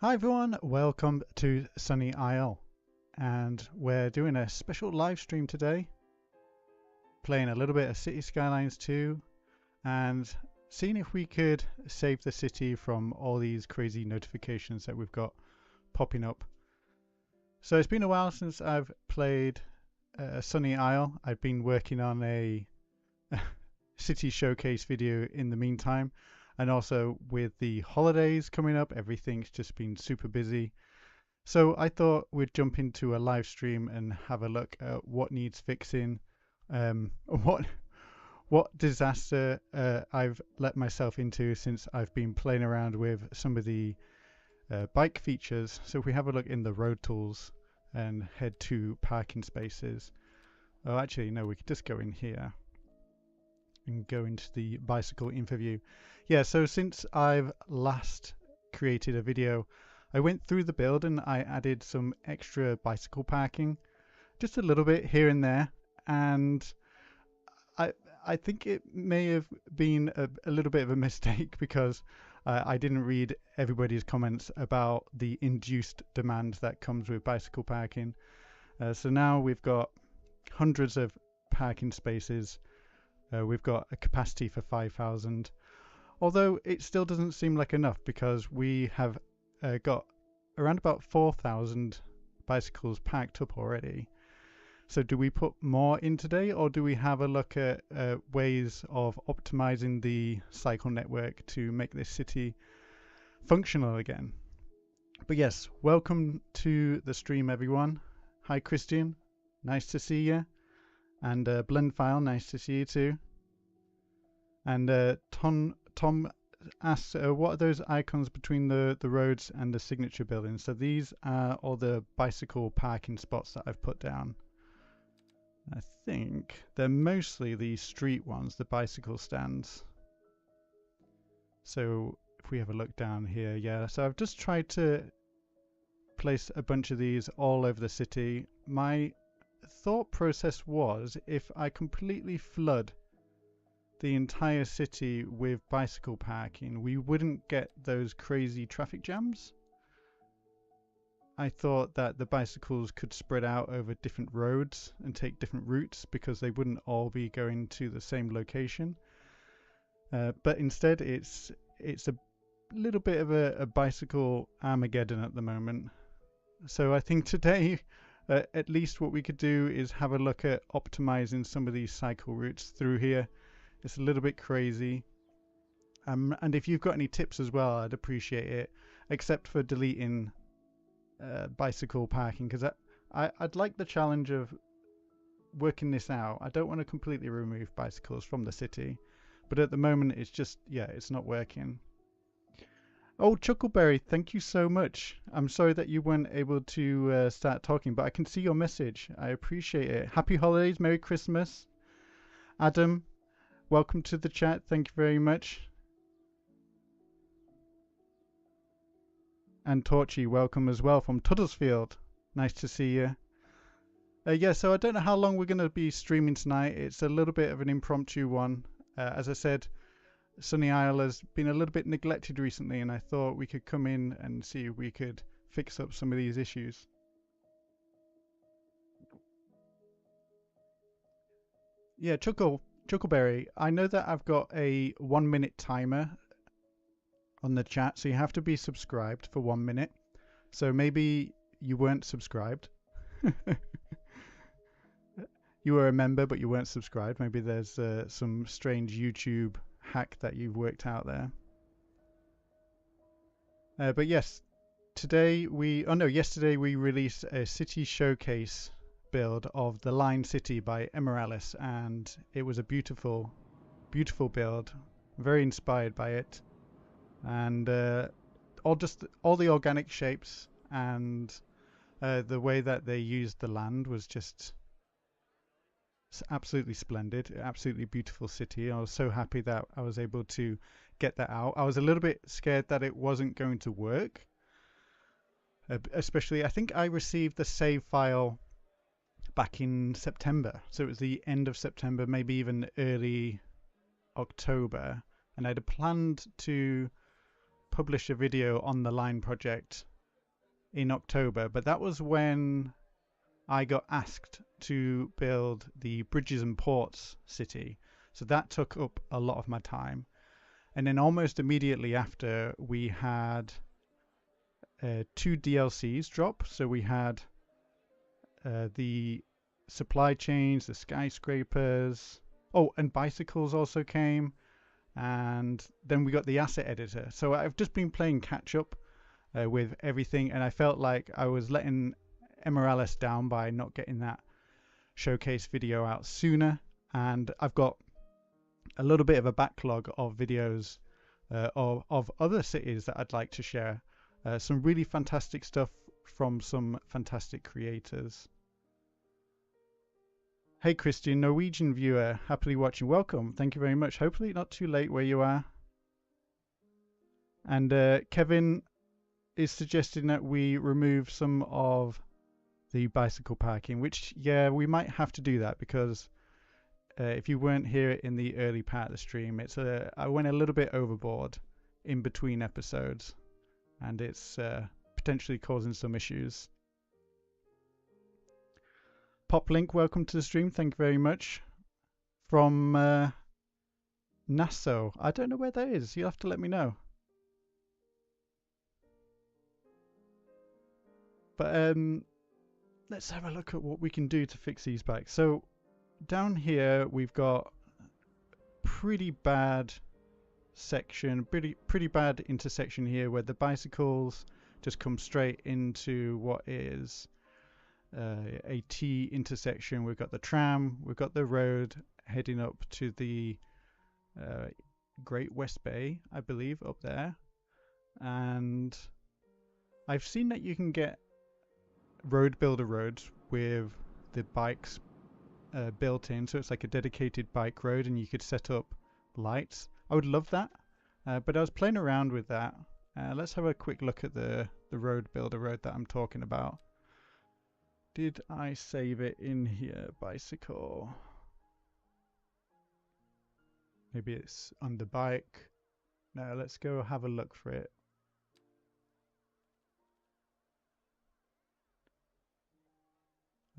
Hi everyone, welcome to Sunny Isle, and we're doing a special live stream today, playing a little bit of Cities Skylines 2 and seeing if we could save the city from all these crazy notifications that we've got popping up. So it's been a while since I've played Sunny Isle. I've been working on a city showcase video in the meantime, and also with the holidays coming up, everything's just been super busy. So I thought we'd jump into a live stream and have a look at what needs fixing, what disaster I've let myself into since I've been playing around with some of the bike features. So if we have a look in the road tools and head to parking spaces. Oh, actually, no, we could just go in here and go into the bicycle info view. Yeah, so since I've last created a video, I went through the build and I added some extra bicycle parking, just a little bit here and there, and I think it may have been a little bit of a mistake because I didn't read everybody's comments about the induced demand that comes with bicycle parking. So now we've got hundreds of parking spaces. We've got a capacity for 5,000, although it still doesn't seem like enough because we have got around about 4,000 bicycles packed up already. So do we put more in today, or do we have a look at ways of optimizing the cycle network to make this city functional again? But yes, welcome to the stream, everyone. Hi, Christian. Nice to see you. And Blendfile, nice to see you too. And Tom asks, what are those icons between the roads and the signature building? So these are all the bicycle parking spots that I've put down. I think they're mostly the street ones, the bicycle stands. So if we have a look down here, yeah, so I've just tried to place a bunch of these all over the city. My thought process was, if I completely flood the entire city with bicycle parking, we wouldn't get those crazy traffic jams. I thought that the bicycles could spread out over different roads and take different routes because they wouldn't all be going to the same location. But instead it's a little bit of a bicycle Armageddon at the moment. So I think today at least what we could do is have a look at optimizing some of these cycle routes through here. It's a little bit crazy. And if you've got any tips as well, I'd appreciate it, except for deleting bicycle parking, because I'd like the challenge of working this out. I don't want to completely remove bicycles from the city, but at the moment it's just, yeah, it's not working. Oh, Chuckleberry, thank you so much. I'm sorry that you weren't able to start talking, but I can see your message. I appreciate it. Happy holidays, Merry Christmas. Adam, welcome to the chat. Thank you very much. And Torchy, welcome as well from Tuddersfield. Nice to see you. Yeah, so I don't know how long we're going to be streaming tonight. It's a little bit of an impromptu one. As I said, Sunny Isle has been a little bit neglected recently, and I thought we could come in and see if we could fix up some of these issues. Yeah, Chuckleberry, I know that I've got a 1 minute timer on the chat, so you have to be subscribed for 1 minute. So maybe you weren't subscribed. You were a member, but you weren't subscribed. Maybe there's some strange YouTube hack that you've worked out there. But yes, yesterday we released a city showcase build of the Line City by Emeralis, and it was a beautiful, beautiful build. Very inspired by it. And all the organic shapes and the way that they used the land was just absolutely splendid, absolutely beautiful city. I was so happy that I was able to get that out. I was a little bit scared that it wasn't going to work, especially I think I received the save file back in September, so it was the end of September, maybe even early October, and I'd planned to publish a video on the Line project in October, but that was when I got asked to build the Bridges and Ports city. So that took up a lot of my time. And then almost immediately after, we had two DLCs drop. So we had the supply chains, the skyscrapers. Oh, and bicycles also came. And then we got the asset editor. So I've just been playing catch up with everything, and I felt like I was letting Emerallis down by not getting that showcase video out sooner. And I've got a little bit of a backlog of videos of other cities that I'd like to share. Some really fantastic stuff from some fantastic creators. Hey Christian, Norwegian viewer, happily watching. Welcome. Thank you very much. Hopefully not too late where you are. And Kevin is suggesting that we remove some of the bicycle parking, which, yeah, we might have to do that because if you weren't here in the early part of the stream, I went a little bit overboard in between episodes, and it's potentially causing some issues. Poplink, welcome to the stream. Thank you very much. From Nassau. I don't know where that is. You'll have to let me know. But let's have a look at what we can do to fix these bikes. So down here we've got pretty bad section, pretty bad intersection here where the bicycles just come straight into what is a T intersection. We've got the tram, we've got the road heading up to the Great West Bay, I believe, up there. And I've seen that you can get road builder roads with the bikes built in, so it's like a dedicated bike road, and you could set up lights. I would love that, but I was playing around with that. Let's have a quick look at the road builder road that I'm talking about. Did I save it in here? Bicycle. Maybe it's under bike. No, let's go have a look for it.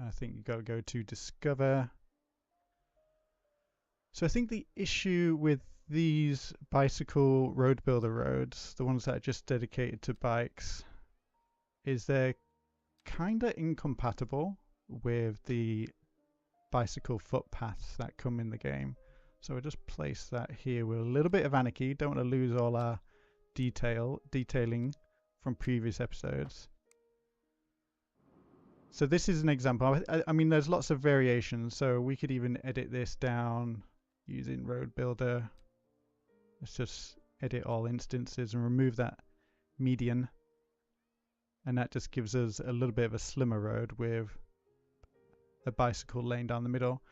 I think you got to go to discover. So I think the issue with these bicycle road builder roads, the ones that are just dedicated to bikes, is they're kind of incompatible with the bicycle footpaths that come in the game. So we'll just place that here with a little bit of anarchy. Don't want to lose all our detailing from previous episodes. So this is an example. I mean, there's lots of variations. So we could even edit this down using Road Builder. Let's just edit all instances and remove that median. And that just gives us a little bit of a slimmer road with a bicycle lane down the middle.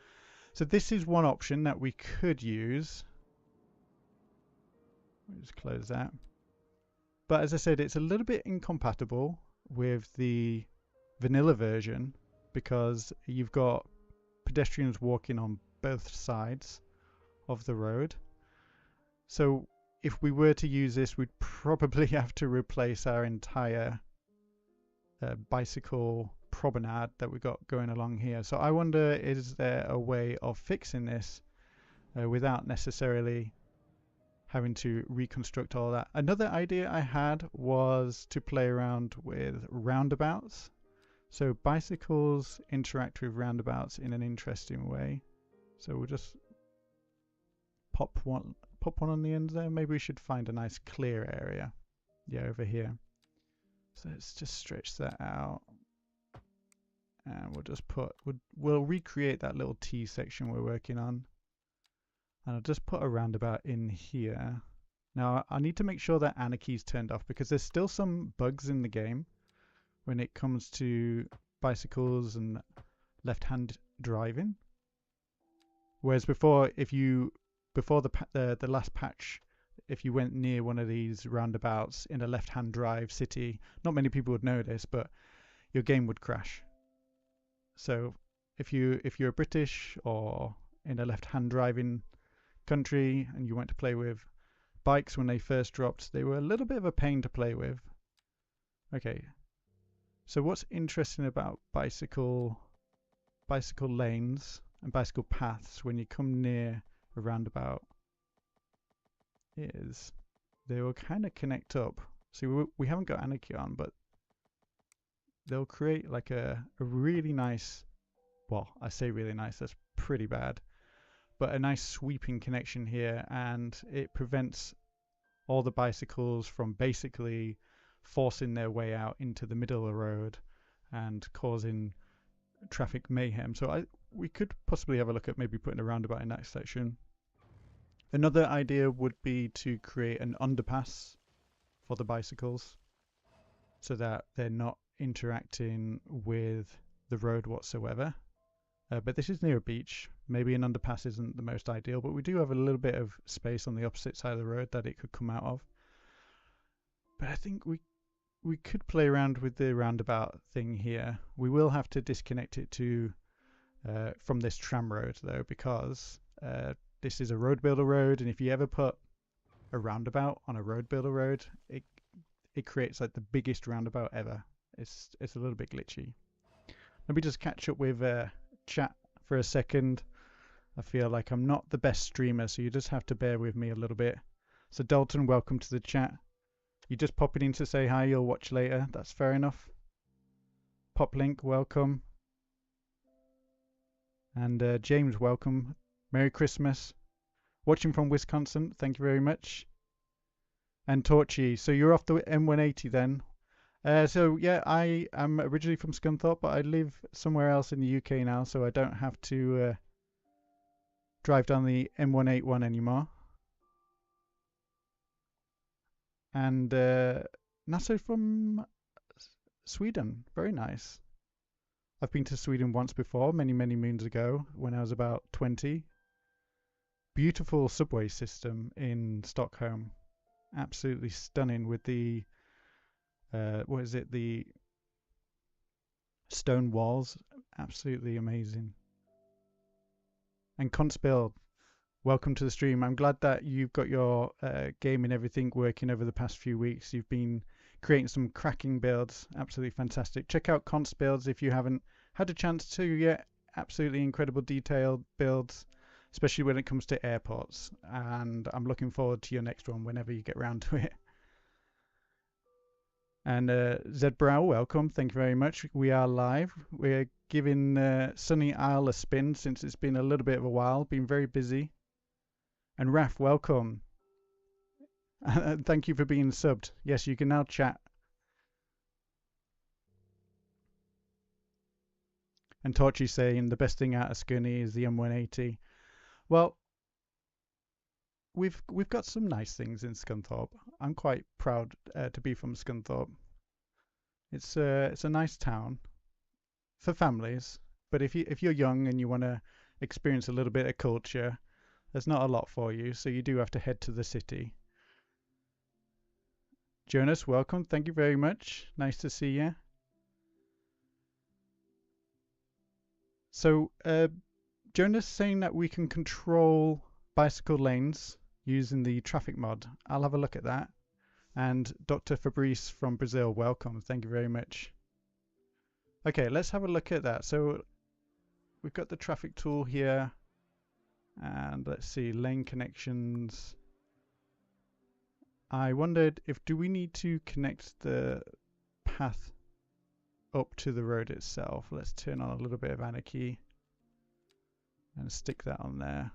So this is one option that we could use. We'll just close that. But as I said, it's a little bit incompatible with the vanilla version because you've got pedestrians walking on both sides of the road. So if we were to use this, we'd probably have to replace our entire bicycle promenade that we got going along here. So I wonder, is there a way of fixing this without necessarily having to reconstruct all that? Another idea I had was to play around with roundabouts. So bicycles interact with roundabouts in an interesting way. So we'll just pop one on the end there. Maybe we should find a nice clear area. Yeah, over here. So let's just stretch that out. And we'll just we'll recreate that little T section we're working on. And I'll just put a roundabout in here. Now I need to make sure that anarchy is turned off because there's still some bugs in the game when it comes to bicycles and left-hand driving. Whereas before, before the last patch, if you went near one of these roundabouts in a left-hand drive city, not many people would know this, but your game would crash. So if you're British or in a left-hand driving country and you went to play with bikes when they first dropped, they were a little bit of a pain to play with. Okay, So what's interesting about bicycle lanes and bicycle paths when you come near a roundabout is they will kind of connect up. See, we haven't got anarchy on, but they'll create like a really nice, well, I say really nice, that's pretty bad, but a nice sweeping connection here, and it prevents all the bicycles from basically forcing their way out into the middle of the road and causing traffic mayhem. So we could possibly have a look at maybe putting a roundabout in that section. Another idea would be to create an underpass for the bicycles so that they're not interacting with the road whatsoever. But this is near a beach. Maybe an underpass isn't the most ideal, but we do have a little bit of space on the opposite side of the road that it could come out of. But I think we could play around with the roundabout thing here. We will have to disconnect it from this tram road though, because this is a road builder road, and if you ever put a roundabout on a road builder road, it creates like the biggest roundabout ever. It's a little bit glitchy. Let me just catch up with chat for a second. I feel like I'm not the best streamer, so you just have to bear with me a little bit. So Dalton, welcome to the chat. You're just popping in to say hi, you'll watch later. That's fair enough. Poplink, welcome. And James, welcome. Merry Christmas. Watching from Wisconsin, thank you very much. And Torchy, so you're off the M180 then? So yeah, I am originally from Scunthorpe, but I live somewhere else in the UK now, so I don't have to drive down the M181 anymore. And Nasso from Sweden, very nice. I've been to Sweden once before, many moons ago, when I was about 20. Beautiful subway system in Stockholm, absolutely stunning with the what is it, the stone walls, absolutely amazing. And Conspil, welcome to the stream. I'm glad that you've got your game and everything working over the past few weeks. You've been creating some cracking builds, absolutely fantastic. Check out Conspils if you haven't had a chance to yet. Absolutely incredible detailed builds, especially when it comes to airports. And I'm looking forward to your next one whenever you get round to it. And Zed Brow, welcome. Thank you very much. We are live. We're giving Sunny Isle a spin since it's been a little bit of a while. Been very busy. And Raf, welcome. Thank you for being subbed. Yes, you can now chat. And Torchy saying the best thing out of Scunny is the M180. Well, we've got some nice things in Scunthorpe. I'm quite proud to be from Scunthorpe. It's a nice town for families, but if you're young and you want to experience a little bit of culture, there's not a lot for you, so you do have to head to the city. Jonas, welcome. Thank you very much. Nice to see you. So Jonas saying that we can control bicycle lanes using the traffic mod. I'll have a look at that. And Dr. Fabrice from Brazil, welcome. Thank you very much. Okay, let's have a look at that. So we've got the traffic tool here. And let's see, lane connections. I wondered do we need to connect the path up to the road itself. Let's turn on a little bit of anarchy and stick that on there.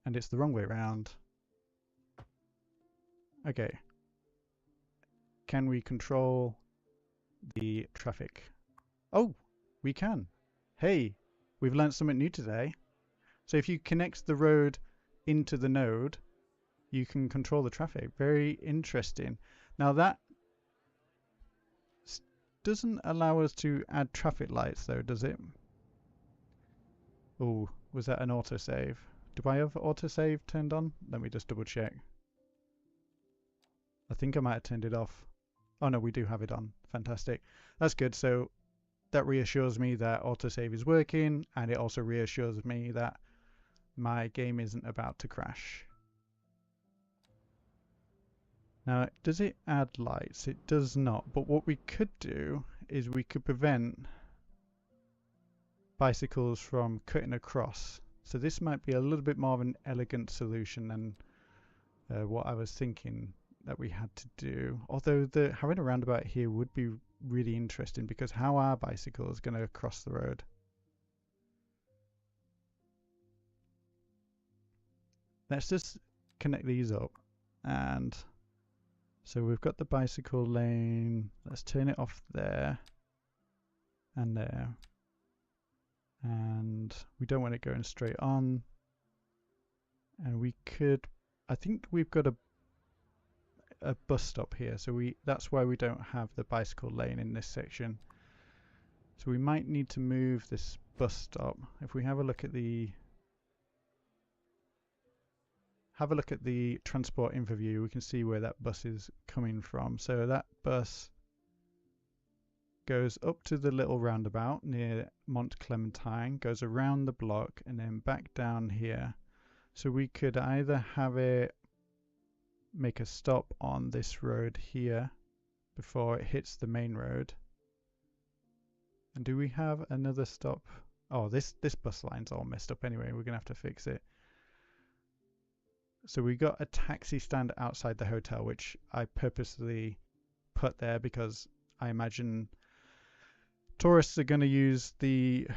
And it's the wrong way around. Okay. Can we control the traffic? Oh, we can. Hey, we've learned something new today. So if you connect the road into the node, you can control the traffic. Very interesting. Now that doesn't allow us to add traffic lights though, does it? Oh, was that an autosave? Do I have autosave turned on? Let me just double check. I think I might have turned it off. Oh no, we do have it on. Fantastic. That's good. So that reassures me that autosave is working, and it also reassures me that my game isn't about to crash. Now, does it add lights? It does not. But what we could do is we could prevent bicycles from cutting across. So this might be a little bit more of an elegant solution than what I was thinking that we had to do. Although having a roundabout here would be really interesting, because how are bicycles going to cross the road? Let's just connect these up. And so we've got the bicycle lane. Let's turn it off there and there. And we don't want it going straight on. And we could, I think we've got a bus stop here, so that's why we don't have the bicycle lane in this section. So we might need to move this bus stop. If we have a look at the transport info view, we can see where that bus is coming from. So that bus goes up to the little roundabout near Mont Clementine, goes around the block, and then back down here. So we could either have it make a stop on this road here before it hits the main road. And do we have another stop? Oh, this bus line's all messed up anyway. We're gonna have to fix it. So we got a taxi stand outside the hotel, which I purposely put there because I imagine tourists are going to use the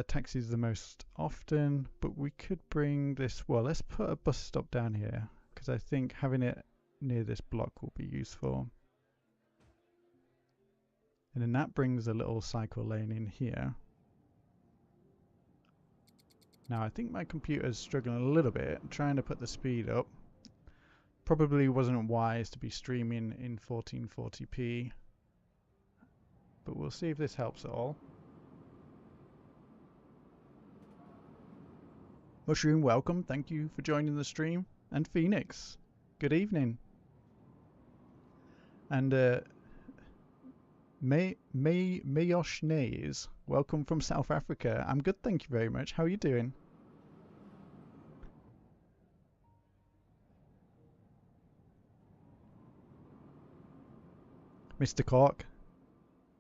taxis the most often. But we could bring this, well, let's put a bus stop down here, because I think having it near this block will be useful. And then that brings a little cycle lane in here. Now I think my computer's struggling a little bit. I'm trying to put the speed up. Probably wasn't wise to be streaming in 1440p. But we'll see if this helps at all. Mushroom, welcome. Thank you for joining the stream. And Phoenix, good evening. And Mayosh Nays, welcome from South Africa. I'm good, thank you very much. How are you doing? Mr. Cork,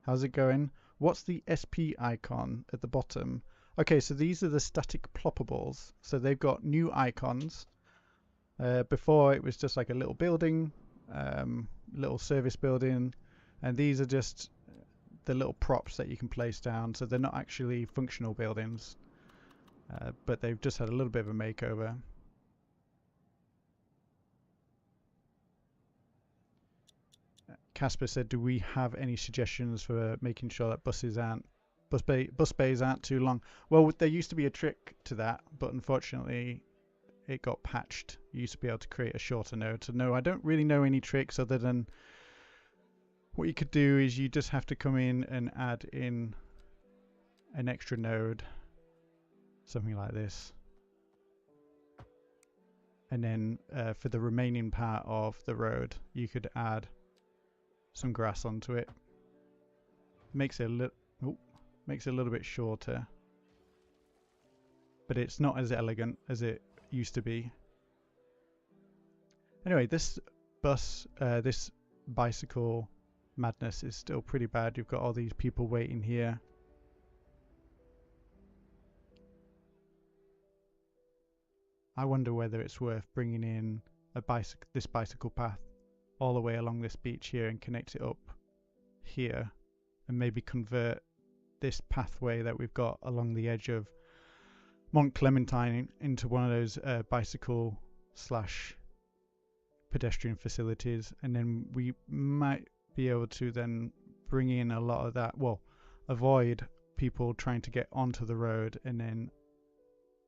how's it going? What's the SP icon at the bottom? Okay, so these are the static ploppables. So they've got new icons. Before it was just like a little building, little service building, and these are just the little props that you can place down. So they're not actually functional buildings, but they've just had a little bit of a makeover. Casper said, do we have any suggestions for making sure that bus bays aren't too long? Well, there used to be a trick to that, but unfortunately it got patched. You used to be able to create a shorter node. So no, I don't really know any tricks other than what you could do is you just have to come in and add in an extra node, something like this. And then for the remaining part of the road, you could add some grass onto it. Makes it a little bit shorter, but it's not as elegant as it used to be. Anyway, this bicycle madness is still pretty bad. You've got all these people waiting here. I wonder whether it's worth bringing in this bicycle path all the way along this beach here and connect it up here, and maybe convert this pathway that we've got along the edge of Mont Clementine into one of those bicycle / pedestrian facilities, and then we might be able to then bring in a lot of that, well, avoid people trying to get onto the road and then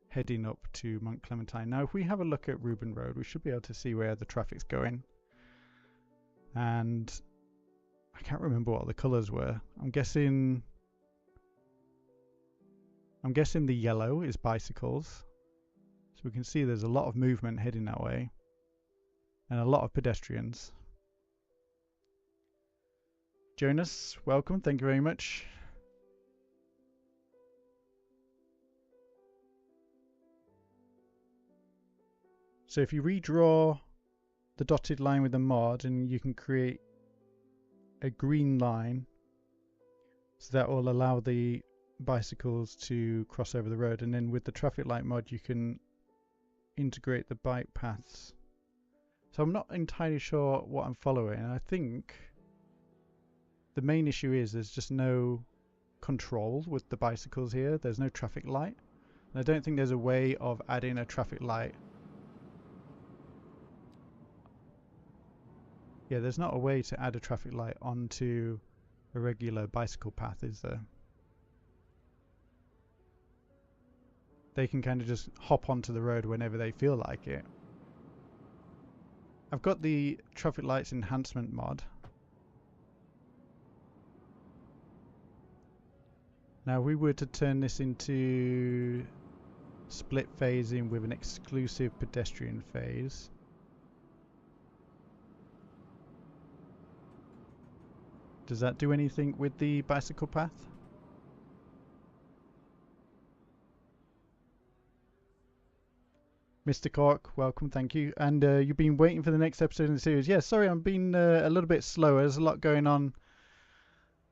heading up to Mont Clementine. Now if we have a look at Reuben Road, we should be able to see where the traffic's going, and I can't remember what the colours were. I'm guessing the yellow is bicycles, so we can see there's a lot of movement heading that way and a lot of pedestrians. Jonas, welcome, thank you very much. So if you redraw the dotted line with the mod, and you can create a green line, so that will allow the bicycles to cross over the road. And then with the traffic light mod, you can integrate the bike paths. So I'm not entirely sure what I'm following. I think the main issue is there's just no control with the bicycles here. There's no traffic light. And I don't think there's a way of adding a traffic light. Yeah, there's not a way to add a traffic light onto a regular bicycle path, is there? They can kind of just hop onto the road whenever they feel like it. I've got the traffic lights enhancement mod. Now, if we were to turn this into split phasing with an exclusive pedestrian phase, does that do anything with the bicycle path? Mr. Cork, welcome, thank you. And you've been waiting for the next episode in the series. Yeah, sorry, I'm being a little bit slower. There's a lot going on,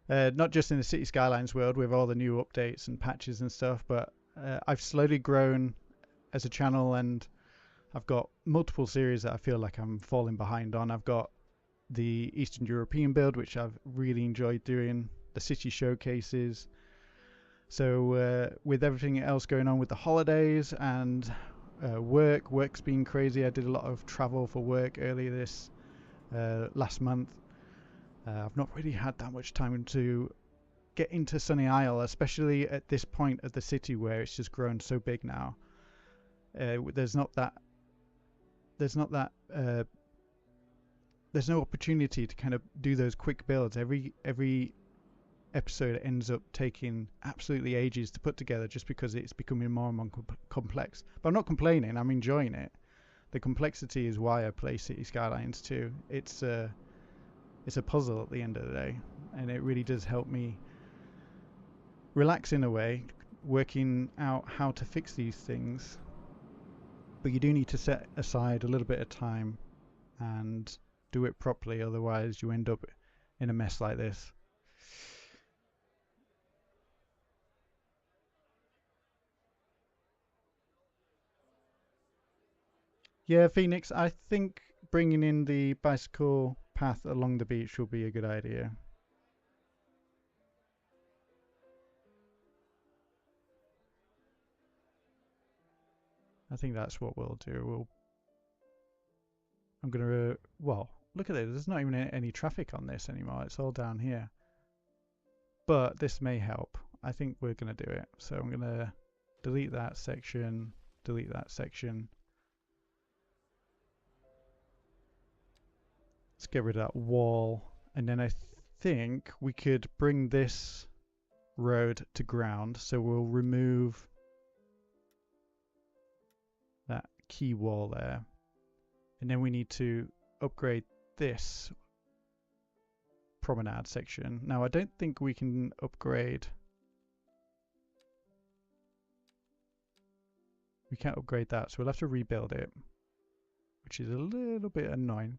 not just in the City Skylines world with all the new updates and patches and stuff, but I've slowly grown as a channel, and I've got multiple series that I feel like I'm falling behind on. I've got the Eastern European build, which I've really enjoyed doing, the city showcases. So with everything else going on with the holidays and work's been crazy. I did a lot of travel for work earlier this last month. I've not really had that much time to get into Sunny Isle, especially at this point of the city where it's just grown so big now. There's no opportunity to kind of do those quick builds. Every episode ends up taking absolutely ages to put together, just because it's becoming more and more complex. But I'm not complaining, I'm enjoying it. The complexity is why I play City Skylines 2. It's a puzzle at the end of the day, and it really does help me relax in a way, working out how to fix these things. But you do need to set aside a little bit of time and do it properly, otherwise you end up in a mess like this. Yeah, Phoenix, I think bringing in the bicycle path along the beach will be a good idea. I think that's what we'll do. I'm gonna, well, look at this. There's not even any traffic on this anymore. It's all down here. But this may help. I think we're gonna do it. So I'm gonna delete that section, delete that section. Let's get rid of that wall, and then I think we could bring this road to ground. So we'll remove that key wall there, and then we need to upgrade this promenade section. Now I don't think we can upgrade. We can't upgrade that, so we'll have to rebuild it, which is a little bit annoying.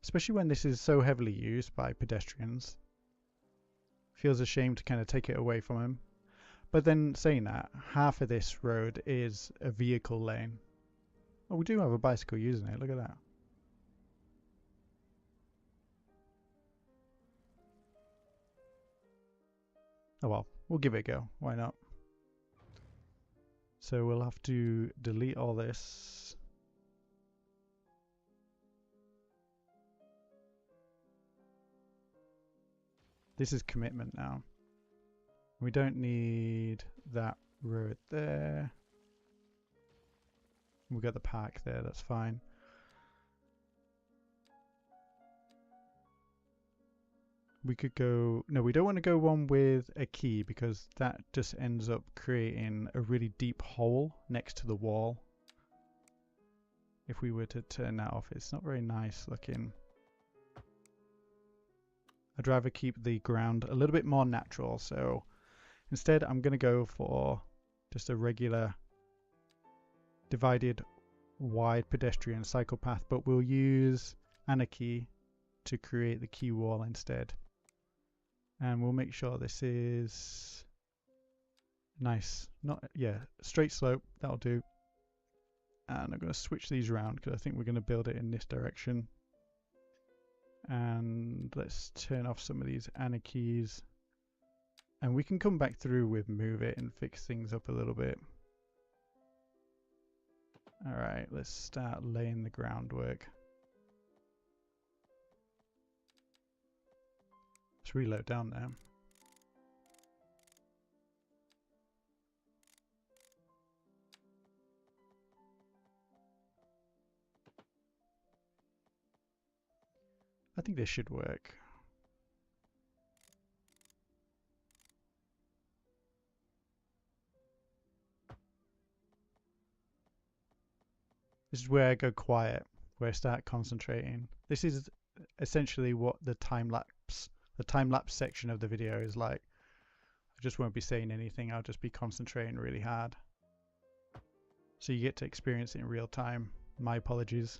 Especially when this is so heavily used by pedestrians. Feels a shame to kind of take it away from them. But then saying that, half of this road is a vehicle lane. Oh, we do have a bicycle using it, look at that. Oh well, we'll give it a go, why not? So we'll have to delete all this. This is commitment now. We don't need that road there. We've got the park there, that's fine. We could go, no, we don't want to go one with a key, because that just ends up creating a really deep hole next to the wall. If we were to turn that off, it's not very nice looking. I'd rather keep the ground a little bit more natural, so instead I'm going to go for just a regular divided wide pedestrian cycle path, but we'll use Anarchy to create the key wall instead. And we'll make sure this is nice, not, yeah, straight slope, that'll do. And I'm going to switch these around because I think we're going to build it in this direction. And let's turn off some of these Anarchies. And we can come back through with move it and fix things up a little bit. Alright, let's start laying the groundwork. Let's reload down there. I think this should work. This is where I go quiet, where I start concentrating. This is essentially what the time lapse section of the video is like. I just won't be saying anything, I'll just be concentrating really hard. So you get to experience it in real time. My apologies.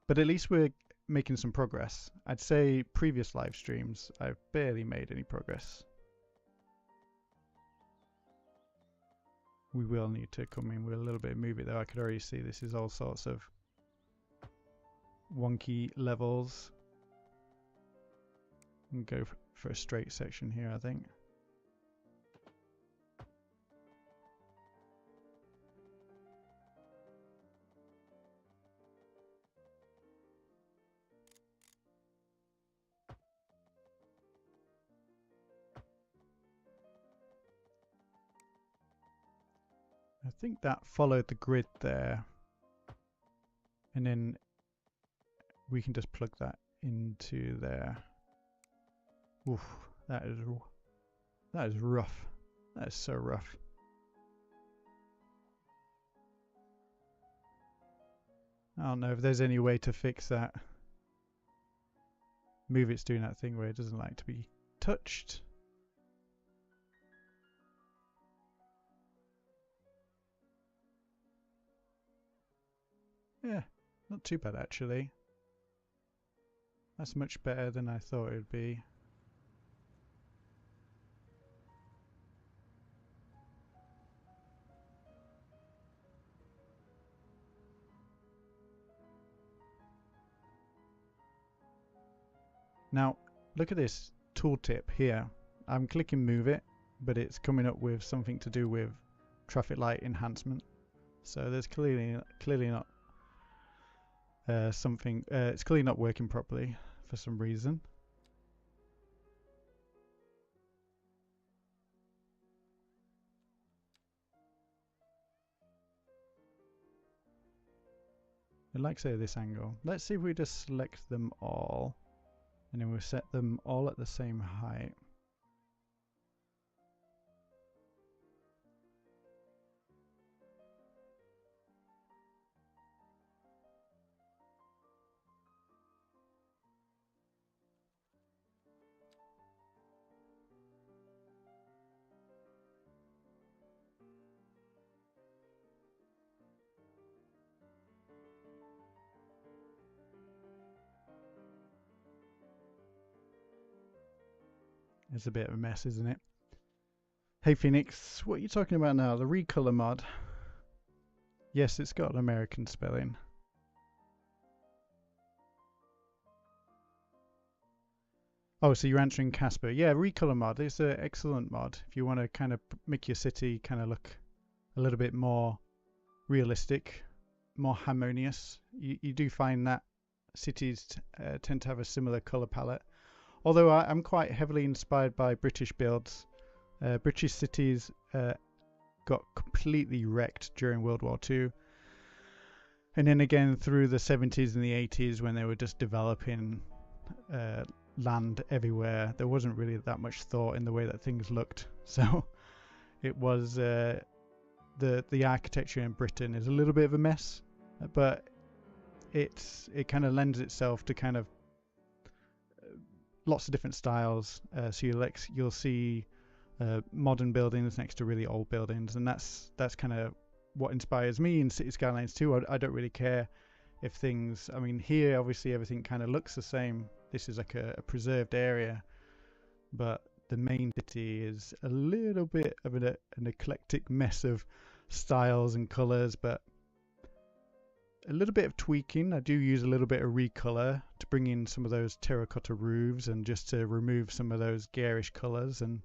But at least we're making some progress. I'd say previous live streams, I've barely made any progress. We will need to come in with a little bit of move it though. I could already see this is all sorts of wonky levels. And go for a straight section here, I think. I think that followed the grid there, and then we can just plug that into there. Oof, that is rough. That is so rough. I don't know if there's any way to fix that. Move It's doing that thing where it doesn't like to be touched. Yeah, not too bad actually. That's much better than I thought it would be. Now, look at this tooltip here. I'm clicking move it, but it's coming up with something to do with traffic light enhancement. So there's clearly not something. It's clearly not working properly for some reason. I'd like to say this angle. Let's see if we just select them all, and then we'll set them all at the same height. It's a bit of a mess, isn't it? Hey Phoenix, what are you talking about now? The recolor mod? Yes, it's got an American spelling. Oh, so you're answering Casper. Yeah, recolor mod is an excellent mod. If you want to kind of make your city kind of look a little bit more realistic, more harmonious. You do find that cities tend to have a similar color palette. Although I'm quite heavily inspired by British builds. British cities got completely wrecked during World War II. And then again through the 70s and the 80s when they were just developing land everywhere. There wasn't really that much thought in the way that things looked. So it was the architecture in Britain is a little bit of a mess. But it kind of lends itself to kind of lots of different styles. So you'll see modern buildings next to really old buildings, and that's kind of what inspires me in City Skylines 2. I don't really care if things, I mean, here obviously everything kind of looks the same. This is like a preserved area, but the main city is a little bit of an eclectic mess of styles and colors, but a little bit of tweaking. I do use a little bit of recolor to bring in some of those terracotta roofs and just to remove some of those garish colors, and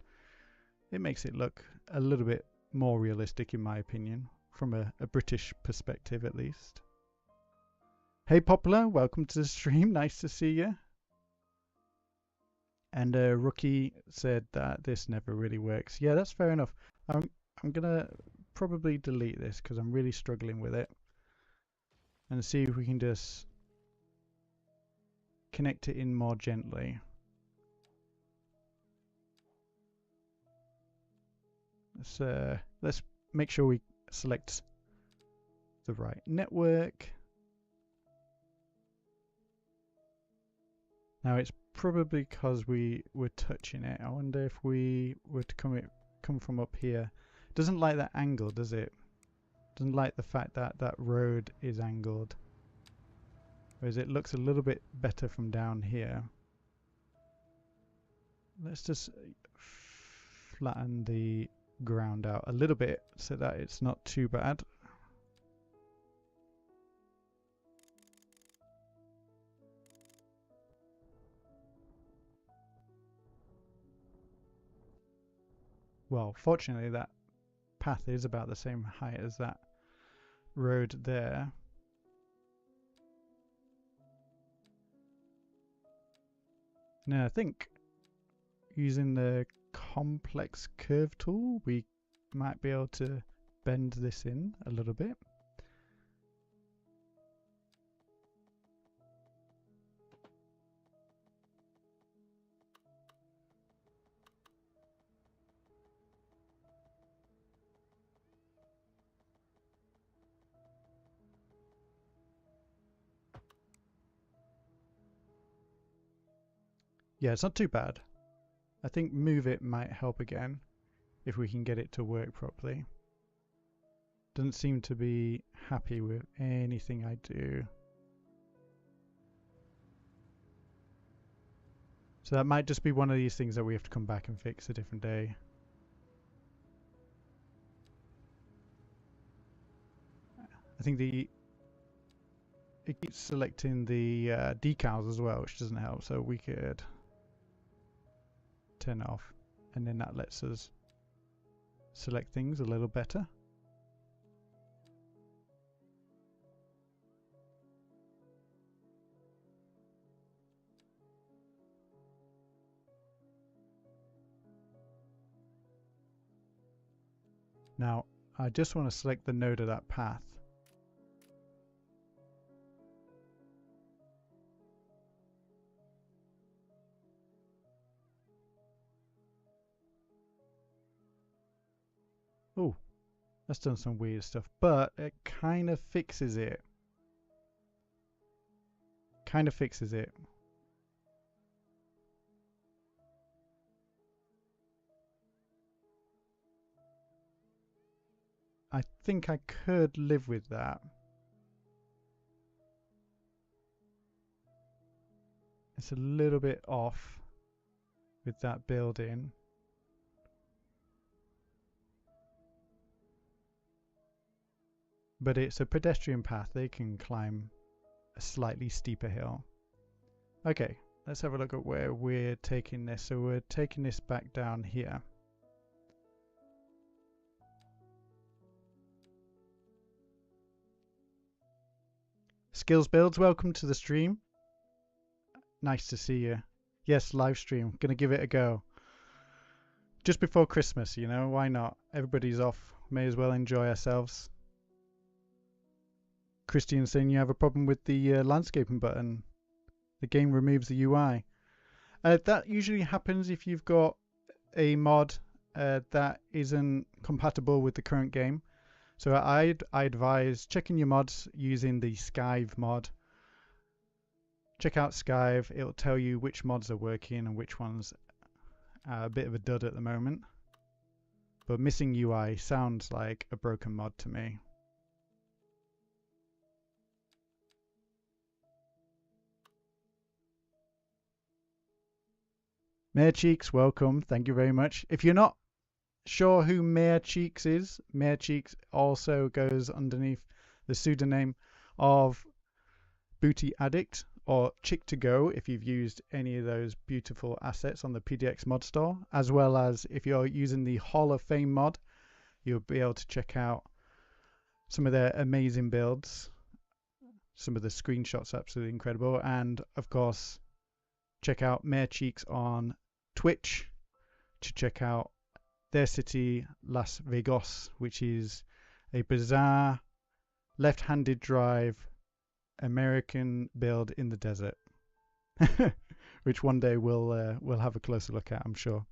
it makes it look a little bit more realistic in my opinion, from a British perspective at least. Hey Poplar, welcome to the stream, nice to see you. And Rookie said that this never really works. Yeah, that's fair enough. I'm gonna probably delete this because I'm really struggling with it, and see if we can just connect it in more gently. Let's make sure we select the right network. Now it's probably because we were touching it. I wonder if we were to come from up here. It doesn't like that angle, does it? Doesn't like the fact that that road is angled. Whereas it looks a little bit better from down here. Let's just flatten the ground out a little bit so that it's not too bad. Well, fortunately that path is about the same height as that road there. Now I think using the complex curve tool we might be able to bend this in a little bit. Yeah, it's not too bad. I think move it might help again if we can get it to work properly. Doesn't seem to be happy with anything I do. So that might just be one of these things that we have to come back and fix a different day. I think it keeps selecting the decals as well, which doesn't help, so we could turn it off, and then that lets us select things a little better. Now I just want to select the node of that path. Oh, that's done some weird stuff, but it kind of fixes it. Kind of fixes it. I think I could live with that. It's a little bit off with that building. But it's a pedestrian path. They can climb a slightly steeper hill. Okay, let's have a look at where we're taking this. So we're taking this back down here. Skills Builds, welcome to the stream. Nice to see you. Yes, live stream. Gonna give it a go. Just before Christmas, you know, why not? Everybody's off. May as well enjoy ourselves. Christian saying you have a problem with the landscaping button. The game removes the UI. That usually happens if you've got a mod that isn't compatible with the current game. So I advise checking your mods using the Skive mod. check out Skive. It'll tell you which mods are working and which ones are a bit of a dud at the moment. But missing UI sounds like a broken mod to me. Mayor Cheeks, welcome. Thank you very much. If you're not sure who Mayor Cheeks is, Mayor Cheeks also goes underneath the pseudonym of Booty Addict or Chick to Go if you've used any of those beautiful assets on the PDX mod store, as well as if you're using the Hall of Fame mod, you'll be able to check out some of their amazing builds. Some of the screenshots absolutely incredible, and of course check out Mayor Cheeks on Twitch to check out their city, Las Vegas, which is a bizarre left-handed drive American build in the desert, which one day we'll have a closer look at, I'm sure.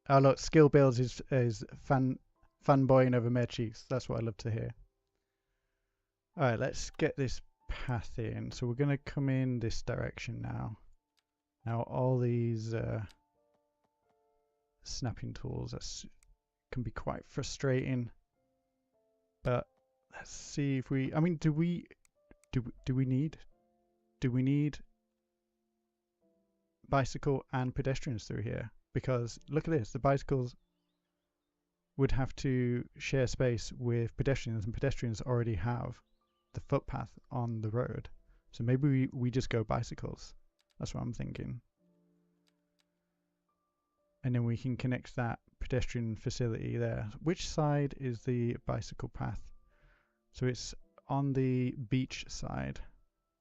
Oh look, Skill Builds is fanboying over Mayor Cheeks. That's what I love to hear. All right, let's get this path in. So we're going to come in this direction now. Now all these snapping tools can be quite frustrating, but let's see if we. I mean, do we need bicycle and pedestrians through here? Because look at this, the bicycles would have to share space with pedestrians, and pedestrians already have the footpath on the road. So maybe we just go bicycles. That's what I'm thinking. And then we can connect that pedestrian facility there. Which side is the bicycle path? So it's on the beach side.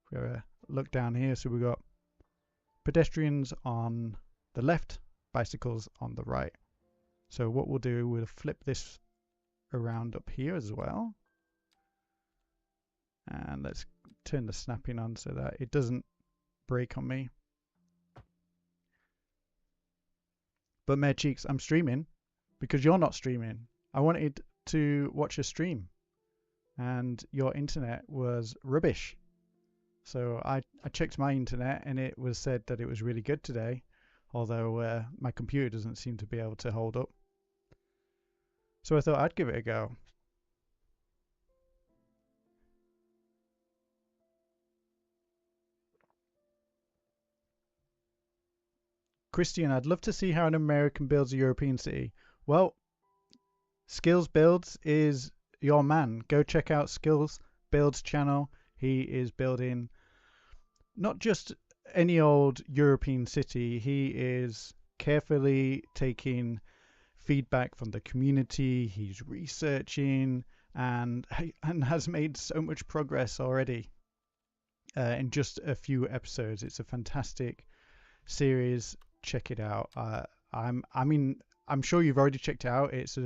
If we have a look down here, so we've got pedestrians on the left, bicycles on the right. So what we'll do, we'll flip this around up here as well. And let's turn the snapping on so that it doesn't break on me. But Mayor Cheeks, I'm streaming because you're not streaming. I wanted to watch a stream and your internet was rubbish. So I checked my internet and it was said that it was really good today, although my computer doesn't seem to be able to hold up. So I thought I'd give it a go. Christian, I'd love to see how an American builds a European city. Well, Skills Builds is your man. Go check out Skills Builds channel. He is building not just any old European city. He is carefully taking feedback from the community. He's researching and has made so much progress already in just a few episodes. It's a fantastic series. Check it out. I'm sure you've already checked it out. It's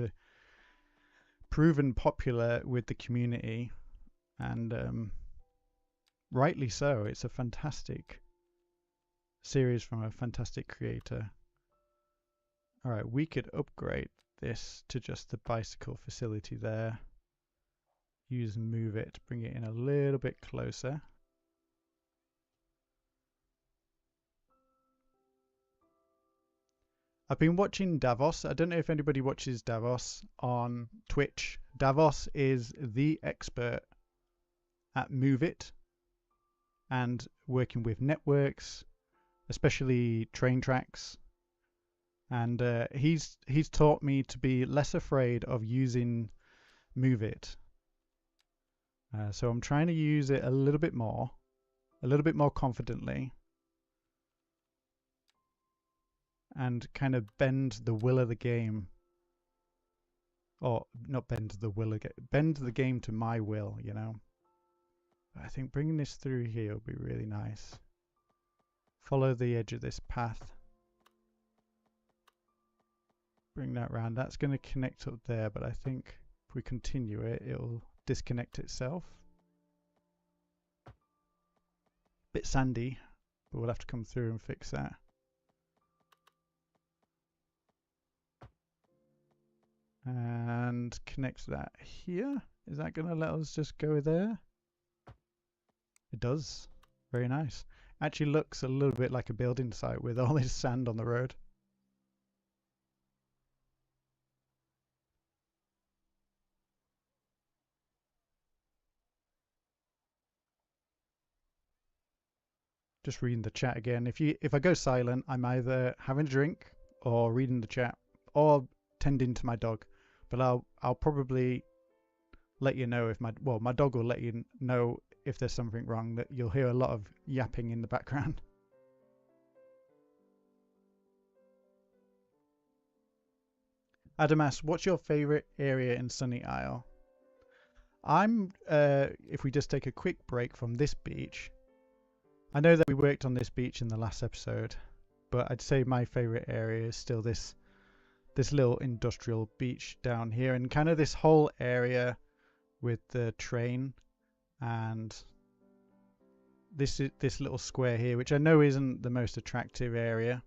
proven popular with the community, and rightly so. It's a fantastic series from a fantastic creator. All right, we could upgrade this to just the bicycle facility there. Use Move It, bring it in a little bit closer. I've been watching Davos. I don't know if anybody watches Davos on Twitch. Davos is the expert at Move It and working with networks, especially train tracks. And he's taught me to be less afraid of using Move It. So I'm trying to use it a little bit more confidently, and kind of bend the will of the game, or not bend the will of bend the game to my will, you know. I think bringing this through here will be really nice. Follow the edge of this path. Bring that round. That's going to connect up there, but I think if we continue it, it'll disconnect itself. Bit sandy, but we'll have to come through and fix that. and connect that here. Is that going to let us just go there? It does. Very nice. Actually looks a little bit like a building site with all this sand on the road. Just reading the chat again. If I go silent, I'm either having a drink or reading the chat or tending to my dog. But I'll probably let you know if my dog will let you know if there's something wrong. That you'll hear a lot of yapping in the background. Adam asks, what's your favorite area in Sunny Isle? If we just take a quick break from this beach, I know that we worked on this beach in the last episode, but I'd say my favorite area is still this little industrial beach down here, and kind of this whole area with the train and this little square here, which I know isn't the most attractive area.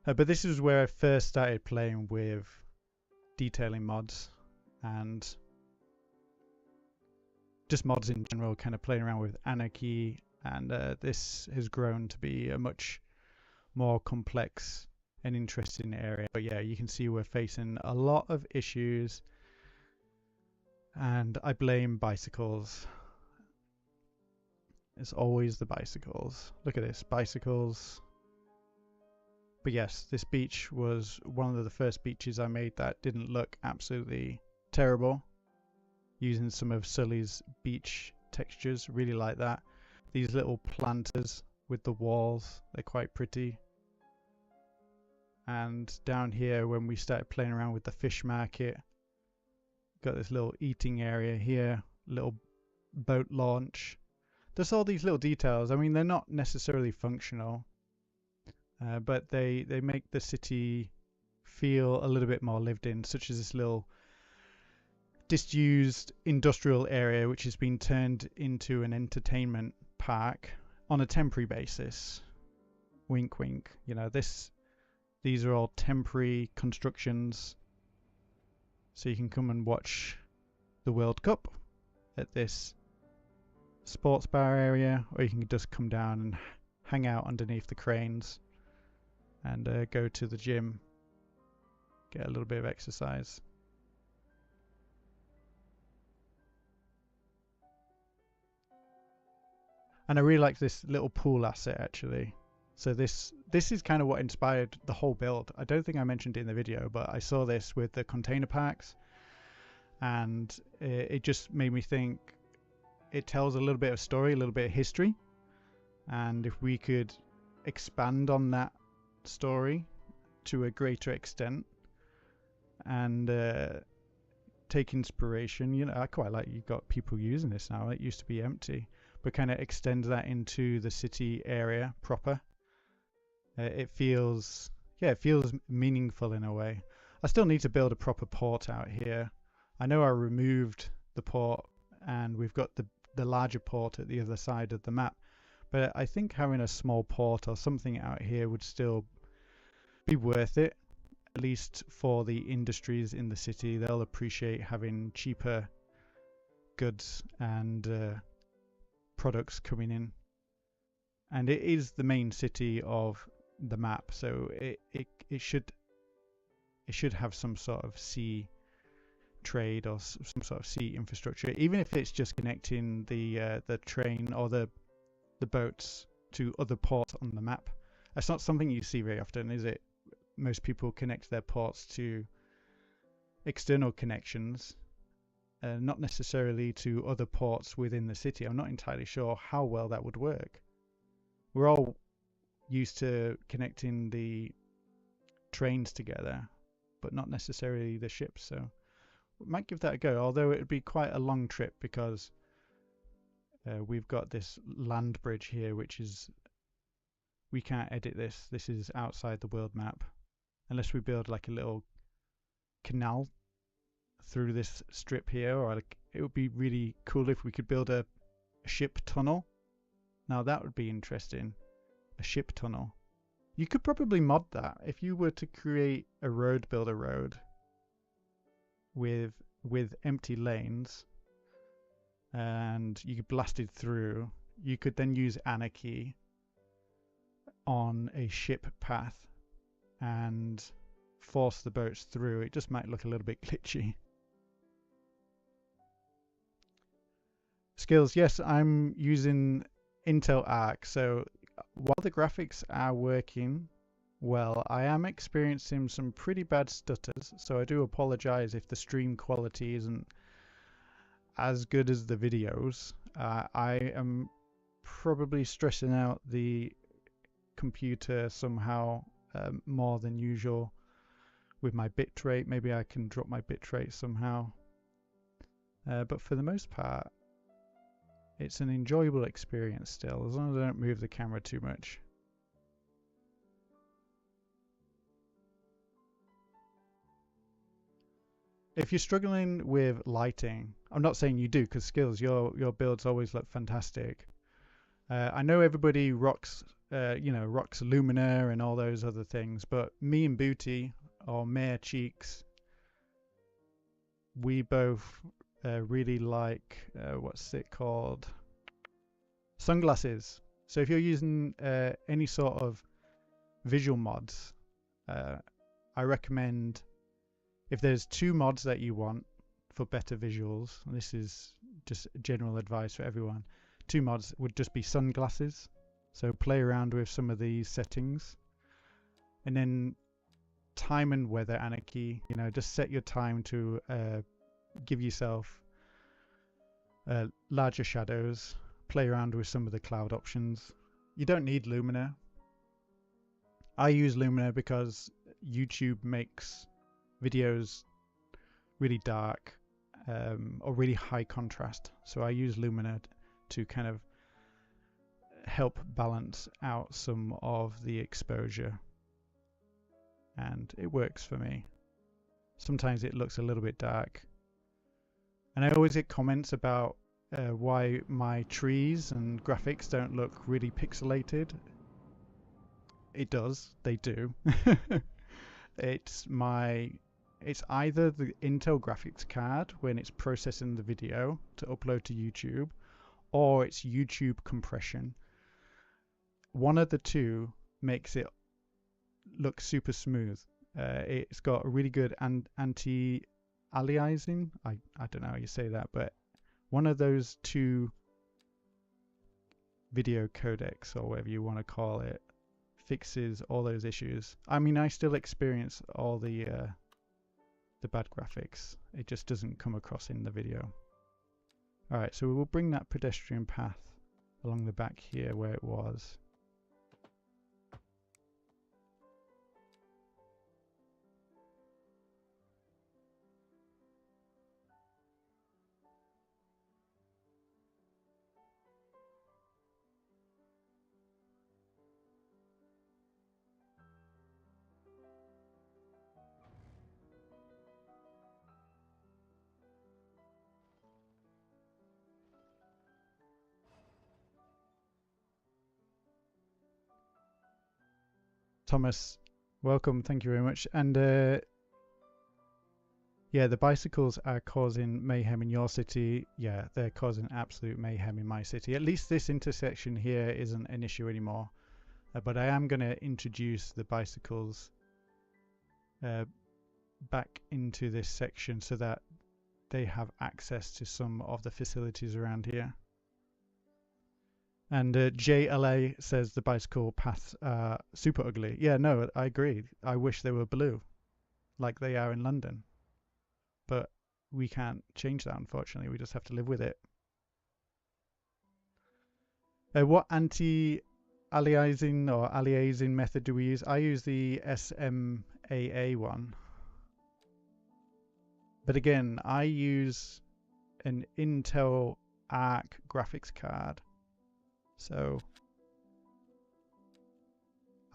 But this is where I first started playing with detailing mods and just mods in general, kind of playing around with anarchy, and this has grown to be a much more complex and interesting area. But yeah, you can see we're facing a lot of issues, and I blame bicycles. It's always the bicycles. Look at this, bicycles. But yes, this beach was one of the first beaches I made that didn't look absolutely terrible. Using some of Sully's beach textures, really like that. These little planters with the walls, they're quite pretty. And down here, when we started playing around with the fish market, got this little eating area here, little boat launch. There's all these little details. I mean, they're not necessarily functional, but they make the city feel a little bit more lived in, such as this little disused industrial area which has been turned into an entertainment park on a temporary basis. Wink wink. You know, these are all temporary constructions, so you can come and watch the World Cup at this sports bar area, or you can just come down and hang out underneath the cranes and go to the gym, get a little bit of exercise. And I really like this little pool asset actually. So this is kind of what inspired the whole build. I don't think I mentioned it in the video, but I saw this with the container packs, and it just made me think it tells a little bit of story, a little bit of history, and if we could expand on that story to a greater extent and take inspiration, you know, I quite like you've got people using this now. It used to be empty, but kind of extend that into the city area proper. It feels meaningful in a way. I still need to build a proper port out here. I know I removed the port and we've got the larger port at the other side of the map, but I think having a small port or something out here would still be worth it, at least for the industries in the city. They'll appreciate having cheaper goods and products coming in, and it is the main city of the map, so it should have some sort of sea trade or some sort of sea infrastructure, even if it's just connecting the train or the boats to other ports on the map. That's not something you see very often, is it? Most people connect their ports to external connections, not necessarily to other ports within the city. I'm not entirely sure how well that would work. We're all used to connecting the trains together, but not necessarily the ships, so we might give that a go, although it would be quite a long trip because we've got this land bridge here, which is, we can't edit this. This is outside the world map, unless we build like a little canal through this strip here, or like, it would be really cool if we could build a ship tunnel. Now that would be interesting, a ship tunnel. You could probably mod that if you were to create a road builder road. with empty lanes and you blasted through, you could then use anarchy on a ship path and force the boats through. It just might look a little bit glitchy. Skills, yes, I'm using Intel Arc, so while the graphics are working well, I am experiencing some pretty bad stutters, so I do apologize if the stream quality isn't as good as the videos. I am probably stressing out the computer somehow more than usual with my bitrate. Maybe I can drop my bitrate somehow. But for the most part, it's an enjoyable experience still, as long as I don't move the camera too much. If you're struggling with lighting, I'm not saying you do, because Skills, your builds always look fantastic. I know everybody rocks, rocks Lumina and all those other things, but me and Booty, or Mare Cheeks, we both really like, what's it called? Sunglasses. So if you're using any sort of visual mods, I recommend, if there's 2 mods that you want for better visuals, and this is just general advice for everyone, 2 mods would just be sunglasses. So play around with some of these settings. And then time and weather anarchy, just set your time to give yourself larger shadows. Play around with some of the cloud options. You don't need Lumina. I use Lumina because YouTube makes videos really dark or really high contrast, so I use Lumina to kind of help balance out some of the exposure, and it works for me. Sometimes it looks a little bit dark, and I always get comments about why my trees and graphics don't look really pixelated. It does, they do. It's either the Intel graphics card when it's processing the video to upload to YouTube, or it's YouTube compression. One of the two makes it look super smooth. It's got a really good anti-aliasing. I don't know how you say that, but one of those 2 video codecs, or whatever you want to call it, fixes all those issues. I mean, I still experience all the bad graphics. It just doesn't come across in the video. Alright, so we will bring that pedestrian path along the back here where it was. Thomas, welcome, thank you very much. And yeah, the bicycles are causing mayhem in your city. Yeah, they're causing absolute mayhem in my city. At least this intersection here isn't an issue anymore. But I am going to introduce the bicycles back into this section so that they have access to some of the facilities around here. And JLA says the bicycle paths are super ugly. Yeah, no, I agree. I wish they were blue, like they are in London. But we can't change that, unfortunately. We just have to live with it. What anti-aliasing or aliasing method do we use? I use the SMAA one. But again, I use an Intel Arc graphics card. So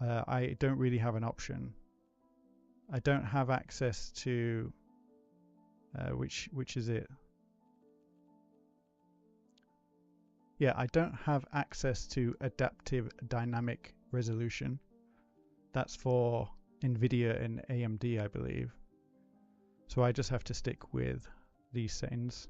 I don't really have an option. I don't have access to which is it? Yeah, I don't have access to adaptive dynamic resolution. That's for NVIDIA and AMD, I believe. So I just have to stick with these settings.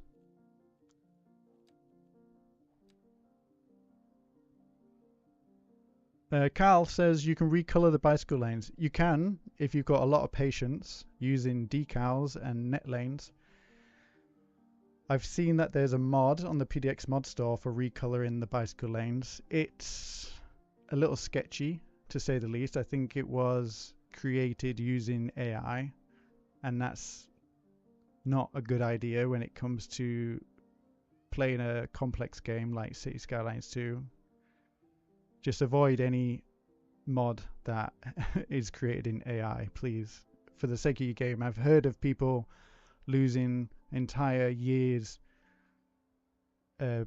Carl says you can recolor the bicycle lanes. You can if you've got a lot of patience using decals and net lanes. I've seen that there's a mod on the PDX mod store for recoloring the bicycle lanes. It's a little sketchy, to say the least. I think it was created using AI, and that's not a good idea when it comes to playing a complex game like Cities Skylines 2. Just avoid any mod that is created in AI, please. For the sake of your game, I've heard of people losing entire years, you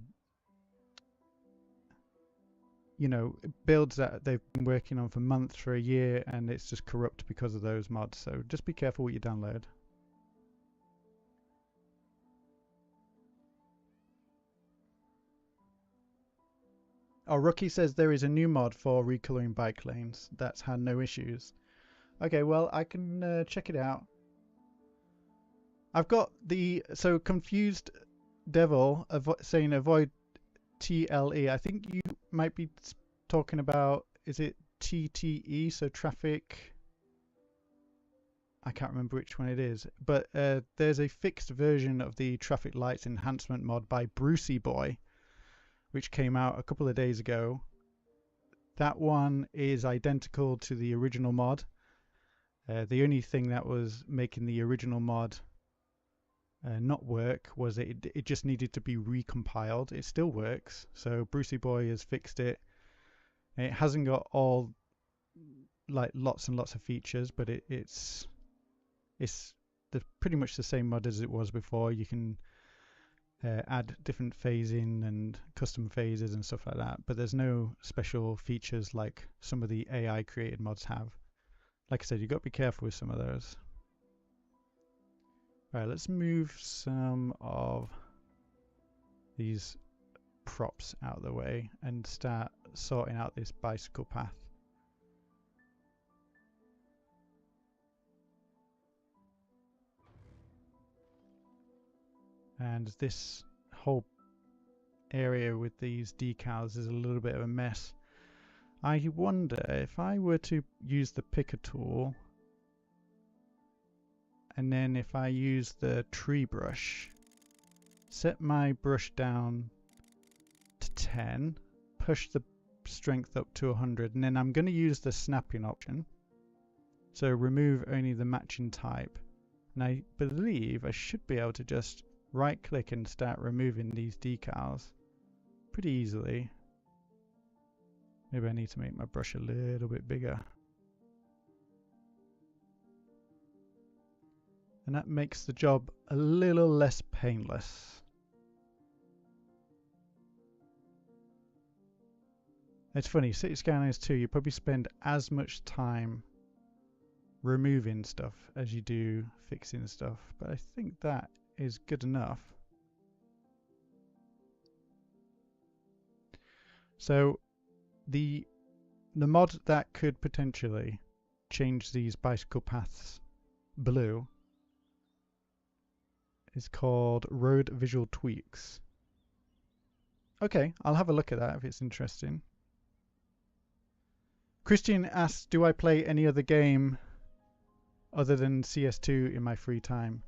know, builds that they've been working on for months, for a year, and it's just corrupt because of those mods. So just be careful what you download. Oh, Rookie says there is a new mod for recoloring bike lanes that's had no issues. Okay, well, I can check it out. I've got the confused devil saying avoid TLE. I think you might be talking about, is it TTE? So traffic. I can't remember which one it is, but there's a fixed version of the traffic lights enhancement mod by Brucey Boy, which came out a couple of days ago. That one is identical to the original mod. The only thing that was making the original mod not work was it just needed to be recompiled. It still works, so Brucey Boy has fixed it. It hasn't got all like lots and lots of features, but it's pretty much the same mod as it was before. You can add different phasing and custom phases and stuff like that, but there's no special features like some of the AI created mods have. Like I said, you've got to be careful with some of those. Alright, let's move some of these props out of the way and start sorting out this bicycle path. And this whole area with these decals is a little bit of a mess. I wonder if I were to use the picker tool, and then if I use the tree brush, set my brush down to 10, push the strength up to 100, and then I'm going to use the snapping option. So remove only the matching type. And I believe I should be able to just right click and start removing these decals pretty easily. Maybe I need to make my brush a little bit bigger. And that makes the job a little less painless. It's funny, Cities Skylines 2, you probably spend as much time removing stuff as you do fixing stuff, but I think that is good enough. So the mod that could potentially change these bicycle paths blue is called Road Visual Tweaks. Okay, I'll have a look at that if it's interesting. Christian asks, do I play any other game other than CS2 in my free time?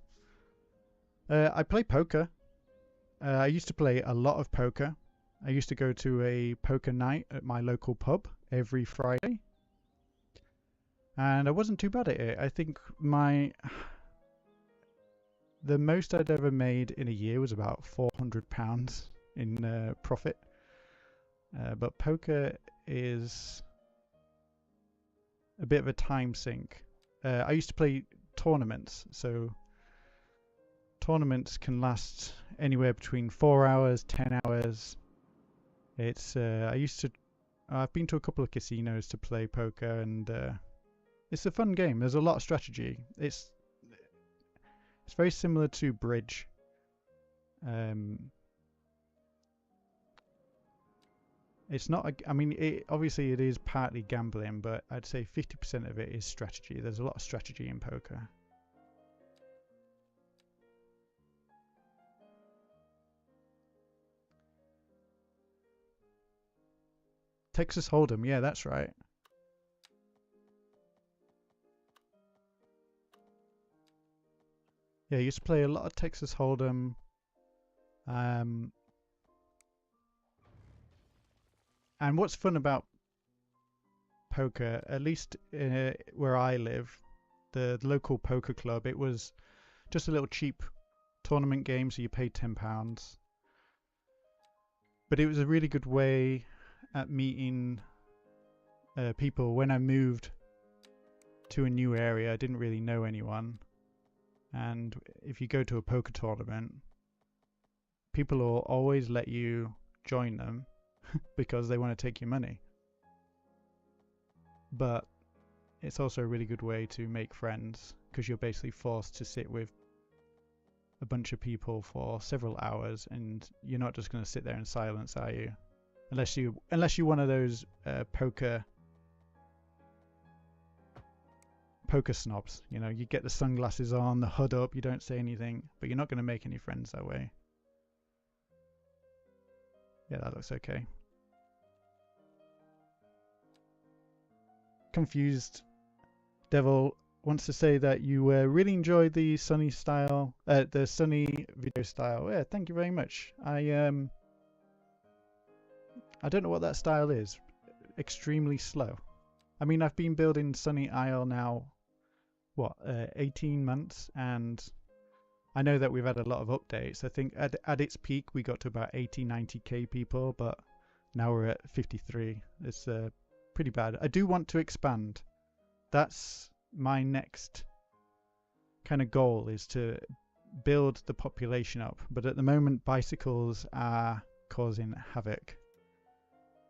I play poker. I used to play a lot of poker. I used to go to a poker night at my local pub every Friday. And I wasn't too bad at it. I think the most I'd ever made in a year was about £400 in profit. But poker is a bit of a time sink. I used to play tournaments, so tournaments can last anywhere between 4 hours, 10 hours. It's I've been to a couple of casinos to play poker, and it's a fun game. There's a lot of strategy. It's very similar to bridge. It's not, I mean, obviously it is partly gambling, but I'd say 50% of it is strategy. There's a lot of strategy in poker. Texas Hold'em, yeah, that's right. Yeah, I used to play a lot of Texas Hold'em. Um, and what's fun about poker, at least where I live, the local poker club, it was just a little cheap tournament game, so you paid £10. But it was a really good way at meeting people. When I moved to a new area, I didn't really know anyone. And if you go to a poker tournament, people will always let you join them because they want to take your money. But it's also a really good way to make friends because you're basically forced to sit with a bunch of people for several hours, and you're not just going to sit there in silence, are you? Unless you're one of those poker snobs, you know, you get the sunglasses on, the hood up, you don't say anything, but you're not going to make any friends that way. Yeah, that looks okay. Confused Devil wants to say that you really enjoyed the Sunny style, the Sunny video style. Yeah, thank you very much. I don't know what that style is. Extremely slow. I mean, I've been building Sunny Isle now, what, 18 months, and I know that we've had a lot of updates. I think at its peak we got to about 90k people, but now we're at 53. It's pretty bad. I do want to expand. That's my next kind of goal, is to build the population up, but at the moment bicycles are causing havoc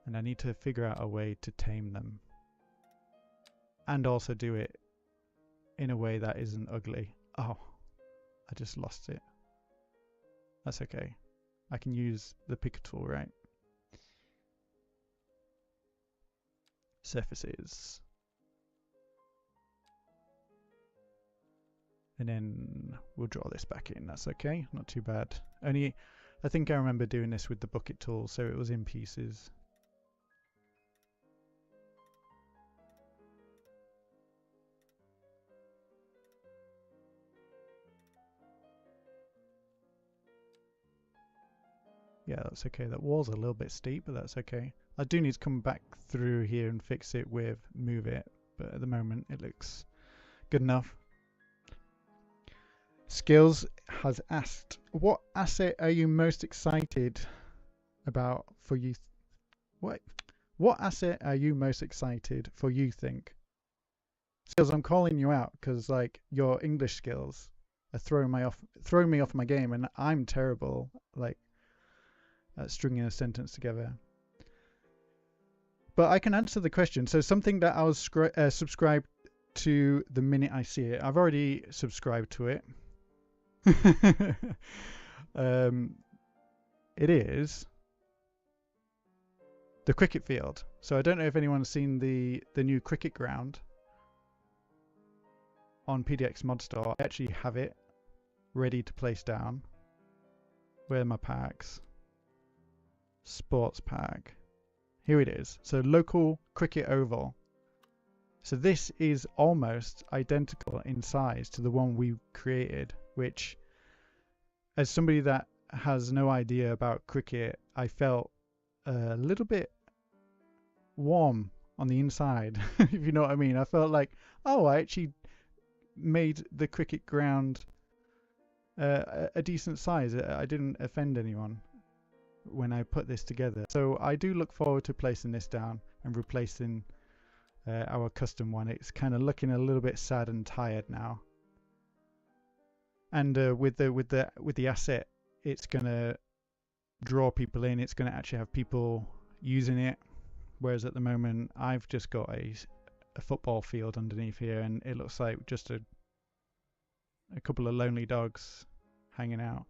and I need to figure out a way to tame them and also do it in a way that isn't ugly. Oh, I just lost it. That's okay. I can use the picker tool, right? Surfaces. And then we'll draw this back in. That's okay. Not too bad. Only, I think I remember doing this with the bucket tool, so it was in pieces. Yeah, that's okay. That wall's a little bit steep, but that's okay. I do need to come back through here and fix it with move it, but at the moment it looks good enough. Skills has asked, what asset are you most excited about for you? What asset are you most excited for you think? Skills, I'm calling you out because like your English skills are throwing me off my game, and I'm terrible like at stringing a sentence together. But I can answer the question. So something that I was subscribed to the minute I see it. I've already subscribed to it. It is the cricket field. So I don't know if anyone's seen the new cricket ground on PDX Mod Store. I actually have it ready to place down. Where are my packs? Sports pack. Here it is. So local cricket oval. So this is almost identical in size to the one we created, which, as somebody that has no idea about cricket, I felt a little bit warm on the inside, if you know what I mean. I felt like, oh, I actually made the cricket ground a decent size. I didn't offend anyone when I put this together. So I do look forward to placing this down and replacing our custom one. It's kind of looking a little bit sad and tired now. And with the asset, it's gonna draw people in. It's gonna actually have people using it. Whereas at the moment, I've just got a football field underneath here, and it looks like just a couple of lonely dogs hanging out.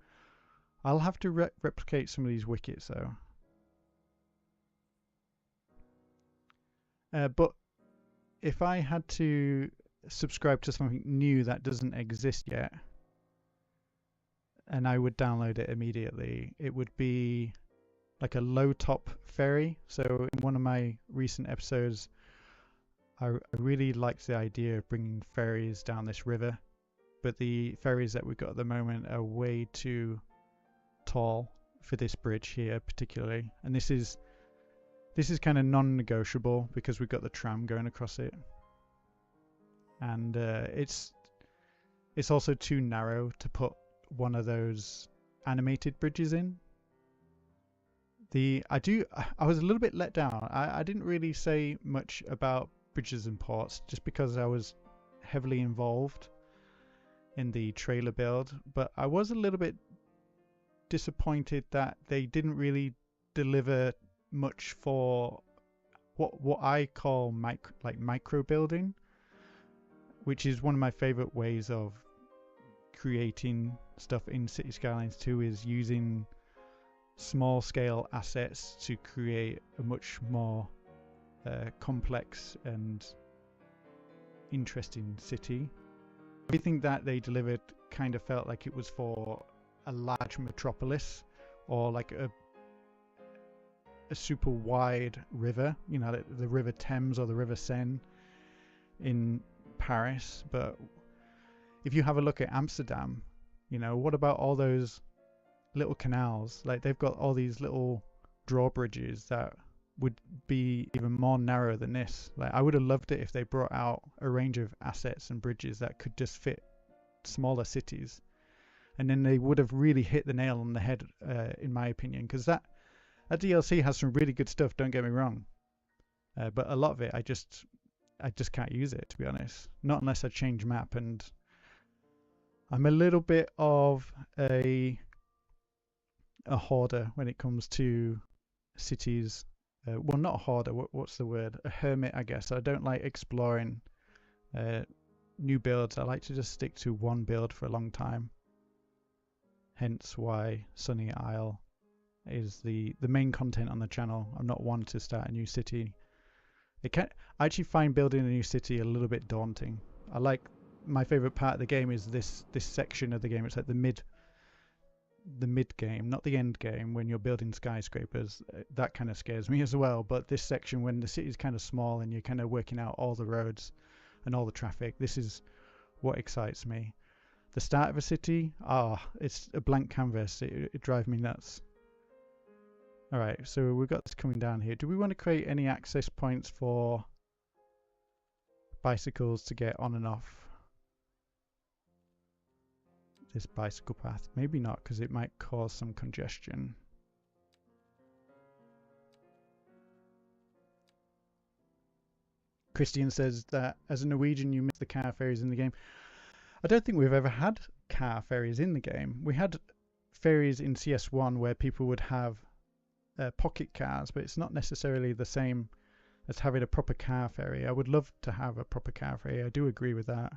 I'll have to replicate some of these wickets though. But if I had to subscribe to something new that doesn't exist yet, and I would download it immediately, it would be like a low top ferry. So in one of my recent episodes, I really liked the idea of bringing ferries down this river, but the ferries that we've got at the moment are way too tall for this bridge here particularly, and this is kind of non-negotiable because we've got the tram going across it, and it's also too narrow to put one of those animated bridges in. I was a little bit let down. I didn't really say much about bridges and ports just because I was heavily involved in the trailer build, but I was a little bit disappointed that they didn't really deliver much for what I call micro building, which is one of my favorite ways of creating stuff in Cities Skylines 2, is using small scale assets to create a much more complex and interesting city. Everything that they delivered kind of felt like it was for a large metropolis, or like a super wide river, you know, the River Thames or the River Seine in Paris. But if you have a look at Amsterdam, you know, what about all those little canals? Like, they've got all these little drawbridges that would be even more narrow than this. Like, I would have loved it if they brought out a range of assets and bridges that could just fit smaller cities, and then they would have really hit the nail on the head, in my opinion, because that DLC has some really good stuff, don't get me wrong, but a lot of it I just can't use it, to be honest, not unless I change map. And I'm a little bit of a hoarder when it comes to cities. Well, not a hoarder, what's the word? A hermit, I guess. I don't like exploring new builds. I like to just stick to one build for a long time. Hence why Sunny Isle is the main content on the channel. I'm not one to start a new city. I actually find building a new city a little bit daunting. My favorite part of the game is this section of the game. It's like the mid game, not the end game, when you're building skyscrapers. That kind of scares me as well. But this section, when the city's kind of small and you're kind of working out all the roads and all the traffic, this is what excites me. The start of a city, it's a blank canvas. It drives me nuts. Alright, so we've got this coming down here. Do we want to create any access points for bicycles to get on and off this bicycle path? Maybe not, because it might cause some congestion. Christian says that as a Norwegian you miss the car ferries in the game. I don't think we've ever had car ferries in the game. We had ferries in CS1 where people would have pocket cars, but it's not necessarily the same as having a proper car ferry. I would love to have a proper car ferry. I do agree with that.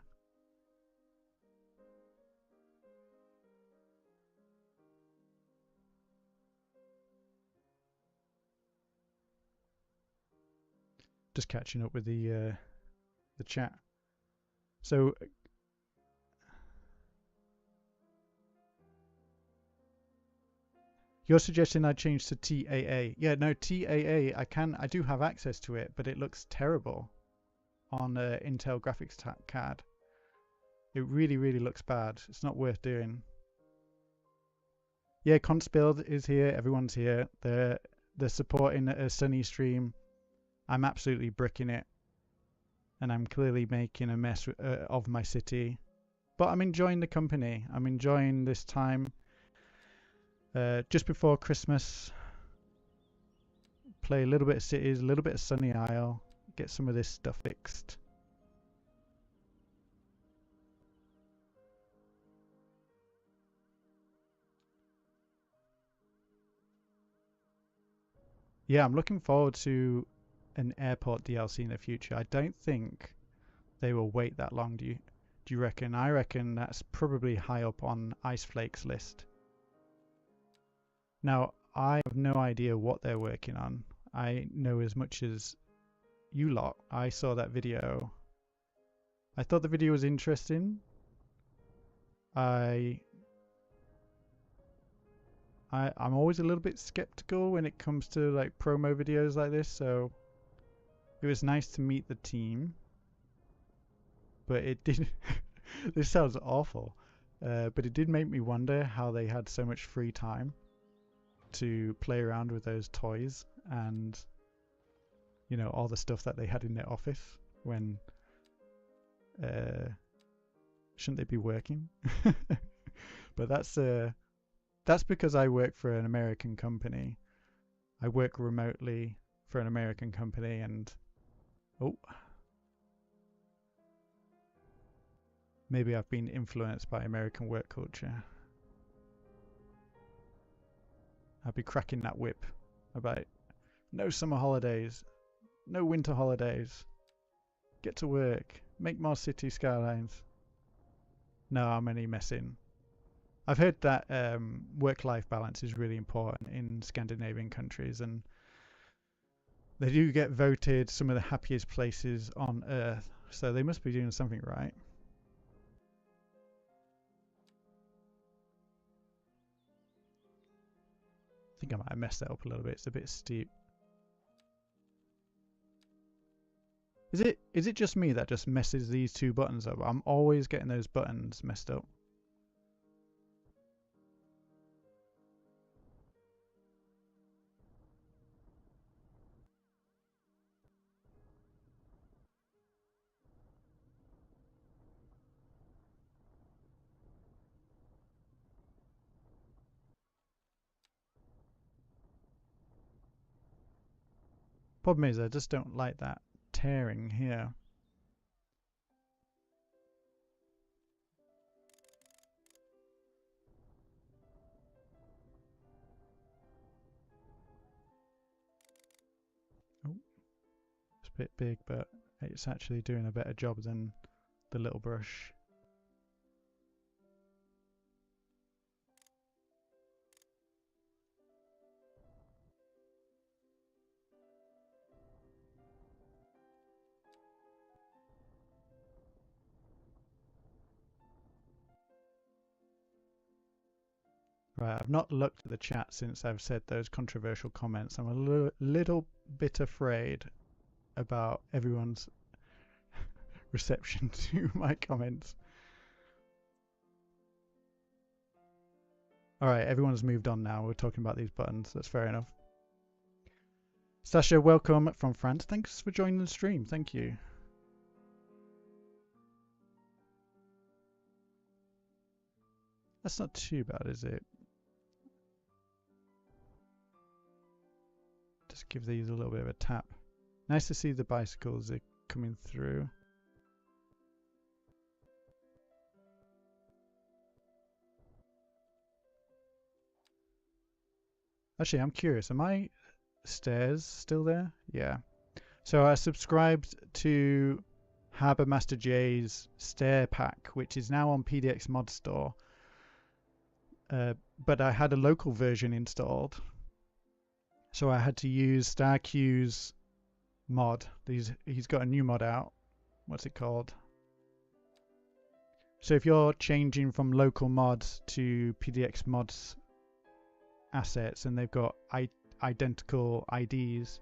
Just catching up with the chat. So you're suggesting I change to TAA? Yeah, no, TAA. I do have access to it, but it looks terrible on Intel graphics card. It really, really looks bad. It's not worth doing. Yeah, Conspilled is here. Everyone's here. They're supporting a Sunny stream. I'm absolutely bricking it, and I'm clearly making a mess of my city, but I'm enjoying the company. I'm enjoying this time just before Christmas. Play a little bit of Cities, a little bit of Sunny Isle, get some of this stuff fixed. Yeah, I'm looking forward to an airport DLC in the future. I don't think they will wait that long. Do you reckon? I reckon that's probably high up on Iceflake's list. Now, I have no idea what they're working on. I know as much as you lot. I saw that video. I thought the video was interesting. I I'm always a little bit skeptical when it comes to like promo videos like this, so it was nice to meet the team, but it did. This sounds awful, but it did make me wonder how they had so much free time to play around with those toys and, you know, all the stuff that they had in their office when shouldn't they be working? But that's because I work for an American company. I work remotely for an American company, and oh, maybe I've been influenced by American work culture. I'll be cracking that whip about no summer holidays, no winter holidays, get to work, make more city skylines. No, I'm only messing. I've heard that work-life balance is really important in Scandinavian countries, and they do get voted some of the happiest places on Earth, so they must be doing something right. I think I might have messed that up a little bit. It's a bit steep. Is it just me that just messes these two buttons up? I'm always getting those buttons messed up. Problem is, I just don't like that tearing here. Oh, it's a bit big, but it's actually doing a better job than the little brush. Right, I've not looked at the chat since I've said those controversial comments. I'm a little bit afraid about everyone's reception to my comments. Alright, everyone's moved on now. We're talking about these buttons. That's fair enough. Sasha, welcome from France. Thanks for joining the stream. Thank you. That's not too bad, is it? Just give these a little bit of a tap. Nice to see the bicycles are coming through. Actually, I'm curious. Are my stairs still there? Yeah. So I subscribed to Harbour Master J's stair pack, which is now on PDX Mod Store. But I had a local version installed, so I had to use StarQ's mod. He's got a new mod out. What's it called? So if you're changing from local mods to PDX mods assets and they've got identical IDs,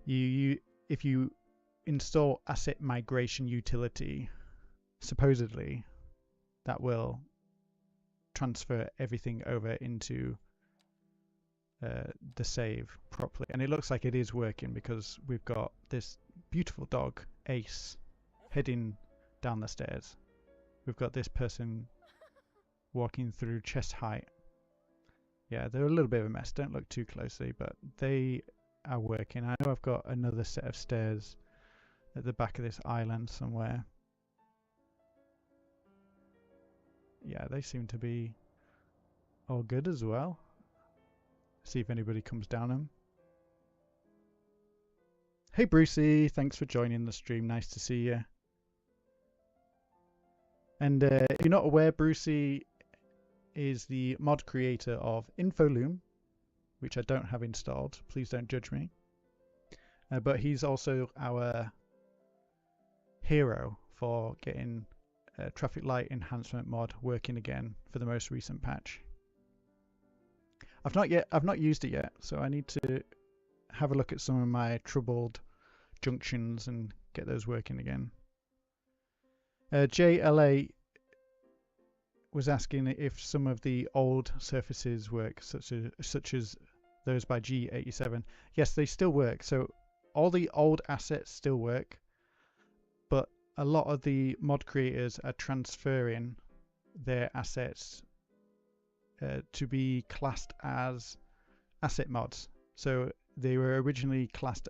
if you install asset migration utility, supposedly that will transfer everything over into the save properly, and it looks like it is working because we've got this beautiful dog Ace heading down the stairs. We've got this person walking through chest height. Yeah, they're a little bit of a mess. Don't look too closely, but they are working. I know I've got another set of stairs at the back of this island somewhere. Yeah, they seem to be all good as well. See if anybody comes down them. Hey Brucey, thanks for joining the stream. Nice to see you. And if you're not aware, Brucey is the mod creator of InfoLoom, which I don't have installed. Please don't judge me. But he's also our hero for getting traffic light enhancement mod working again for the most recent patch. I've not used it yet, so I need to have a look at some of my troubled junctions and get those working again. JLA was asking if some of the old surfaces work, such as those by G87. Yes, they still work. So all the old assets still work, but a lot of the mod creators are transferring their assets to be classed as asset mods. So they were originally classed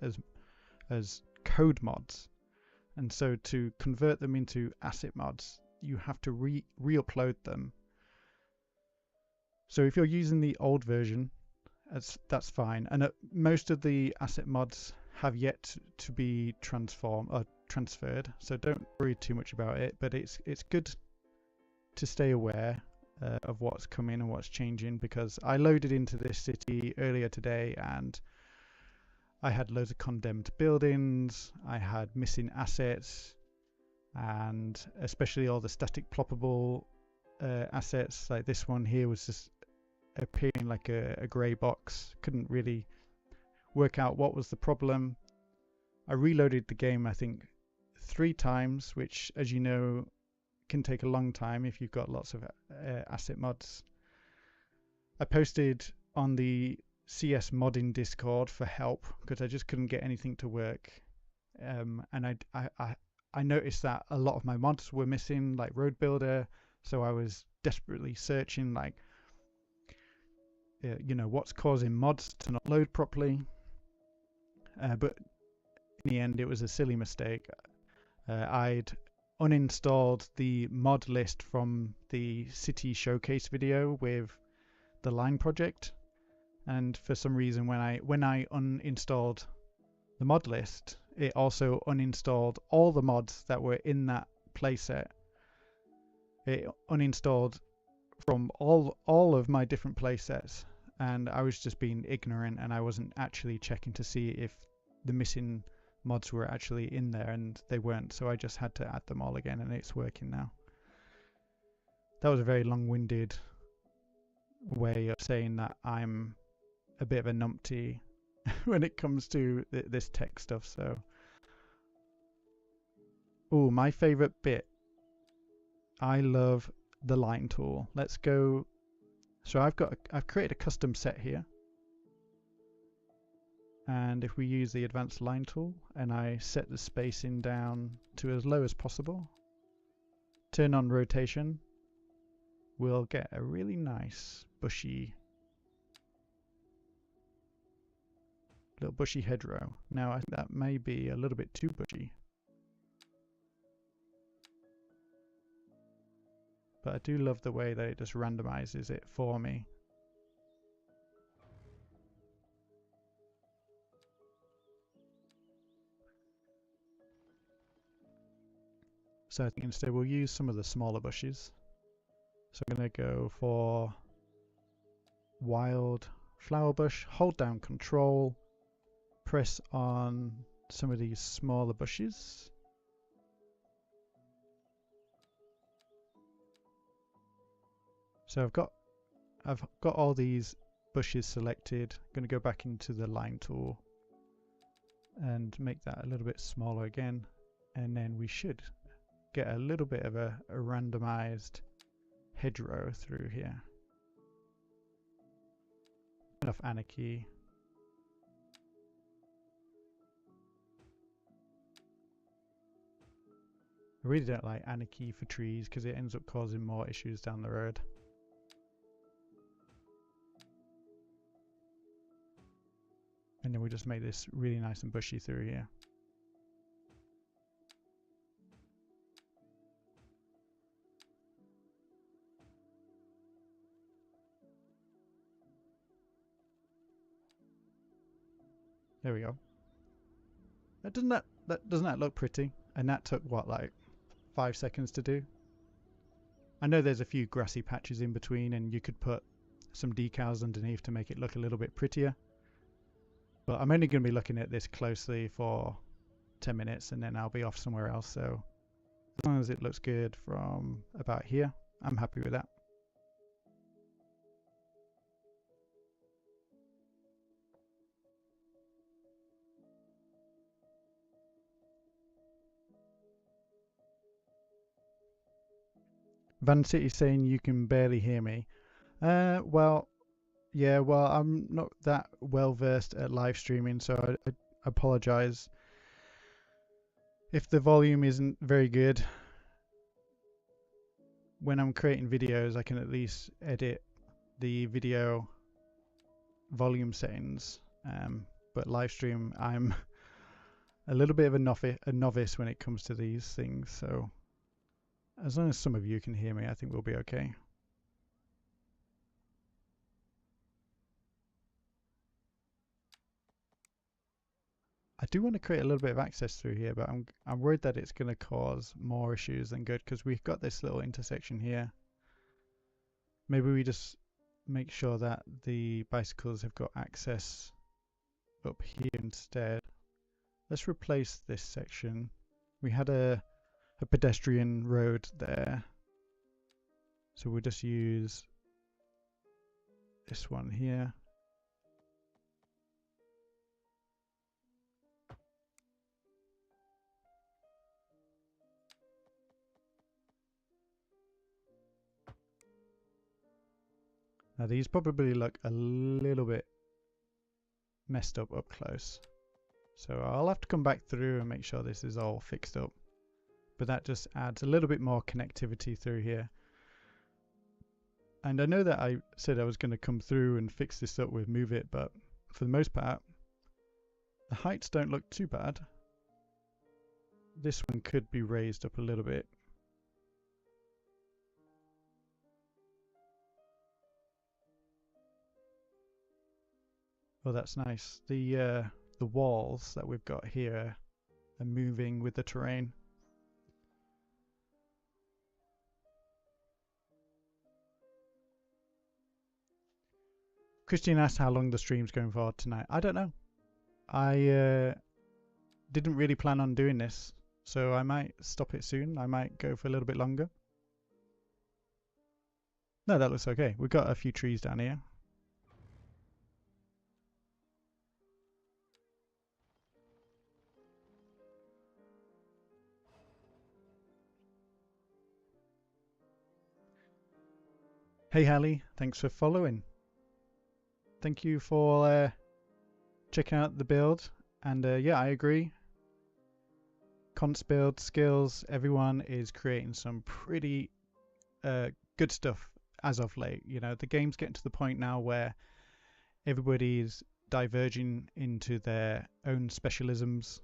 as code mods, and so to convert them into asset mods, you have to re-upload them. So if you're using the old version, that's fine. And most of the asset mods have yet to be transformed or transferred, so don't worry too much about it. But it's good to stay aware of what's coming and what's changing, because I loaded into this city earlier today and I had loads of condemned buildings, I had missing assets, and especially all the static ploppable assets. Like this one here was just appearing like a grey box. Couldn't really work out what was the problem. I reloaded the game I think 3 times, which, as you know, can take a long time if you've got lots of asset mods. I posted on the CS modding Discord for help because I just couldn't get anything to work, and I noticed that a lot of my mods were missing, like Road Builder, so I was desperately searching, like, you know, what's causing mods to not load properly. But in the end, it was a silly mistake. I'd uninstalled the mod list from the city showcase video with the line project, and for some reason when I uninstalled the mod list, it also uninstalled all the mods that were in that playset. It uninstalled from all of my different playsets, and I was just being ignorant, and I wasn't actually checking to see if the missing mods were actually in there, and they weren't, so I just had to add them all again, and it's working now. That was a very long-winded way of saying that I'm a bit of a numpty when it comes to this tech stuff. So, oh, my favorite bit, I love the line tool. Let's go. So I've created a custom set here, and if we use the advanced line tool and I set the spacing down to as low as possible, turn on rotation, we'll get a really nice bushy, little bushy hedgerow. Now I think that may be a little bit too bushy, but I do love the way that it just randomizes it for me. So I think instead we'll use some of the smaller bushes. So I'm going to go for wild flower bush, hold down control, press on some of these smaller bushes. So I've got all these bushes selected. I'm going to go back into the line tool and make that a little bit smaller again, and then we should get a little bit of a randomized hedgerow through here. Enough anarchy. I really don't like anarchy for trees because it ends up causing more issues down the road. And then we just make this really nice and bushy through here. There we go. Doesn't that look pretty? And that took what, like 5 seconds to do? I know there's a few grassy patches in between, and you could put some decals underneath to make it look a little bit prettier. But I'm only going to be looking at this closely for 10 minutes and then I'll be off somewhere else. So as long as it looks good from about here, I'm happy with that. Van City saying you can barely hear me. Well, yeah, well, I'm not that well versed at live streaming, so I apologize if the volume isn't very good. When I'm creating videos, I can at least edit the video volume settings, but live stream, I'm a little bit of a novice when it comes to these things, so as long as some of you can hear me, I think we'll be okay. I do want to create a little bit of access through here, but I'm worried that it's going to cause more issues than good, because we've got this little intersection here. Maybe we just make sure that the bicycles have got access up here instead. Let's replace this section. We had a pedestrian road there, so we'll just use this one here. Now these probably look a little bit messed up close, so I'll have to come back through and make sure this is all fixed up, but that just adds a little bit more connectivity through here. And I know that I said I was going to come through and fix this up with Move It, but for the most part the heights don't look too bad. This one could be raised up a little bit. Oh, that's nice. The walls that we've got here are moving with the terrain. Christian asked how long the stream's going for tonight. I don't know. I didn't really plan on doing this, so I might stop it soon. I might go for a little bit longer. No, that looks okay. We've got a few trees down here. Hey Hallie, thanks for following. Thank you for checking out the build. And yeah, I agree. Cons build, skills, everyone is creating some pretty good stuff as of late. You know, the game's getting to the point now where everybody's diverging into their own specialisms.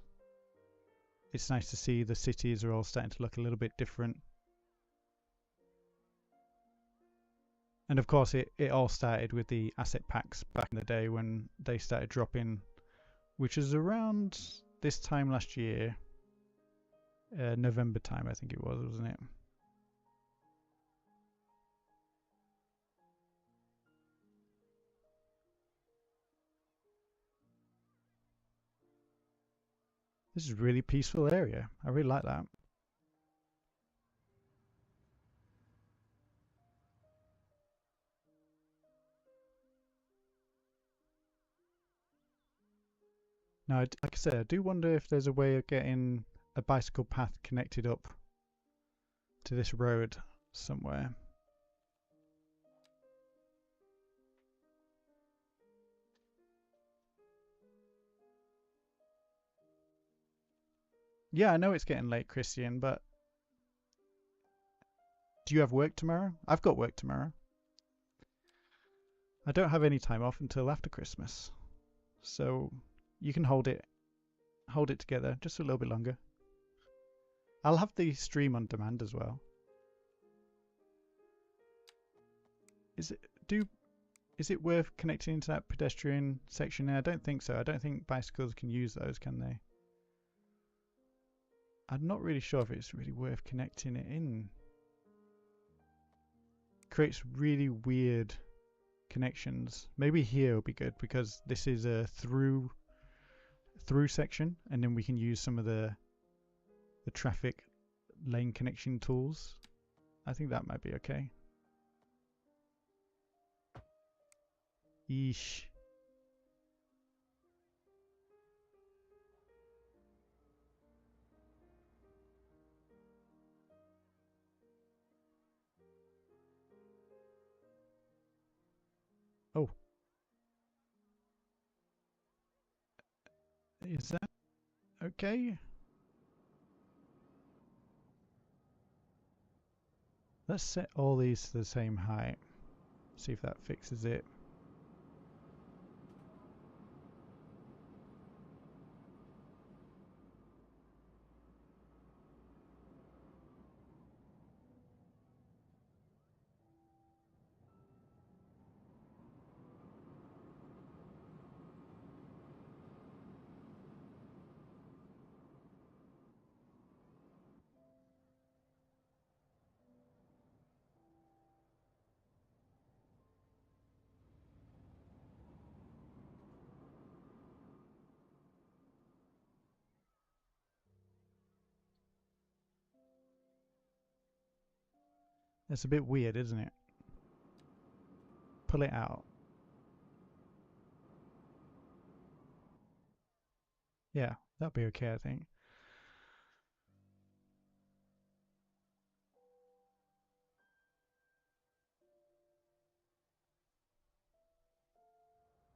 It's nice to see the cities are all starting to look a little bit different. And of course it all started with the asset packs back in the day when they started dropping, which is around this time last year. November time I think it was, wasn't it? This is a really peaceful area. I really like that. Now, like I said, I do wonder if there's a way of getting a bicycle path connected up to this road somewhere. Yeah, I know it's getting late, Christian, but do you have work tomorrow? I've got work tomorrow. I don't have any time off until after Christmas, so you can hold it together just a little bit longer. I'll have the stream on demand as well. Is it worth connecting into that pedestrian section there? I don't think so. I don't think bicycles can use those, can they? I'm not really sure if it's really worth connecting it in. Creates really weird connections. Maybe here will be good because this is a through section, and then we can use some of the traffic lane connection tools. I think that might be okay. Yeesh. Is that okay? Let's set all these to the same height. See if that fixes it. That's a bit weird, isn't it? Pull it out. Yeah, that'll be okay, I think.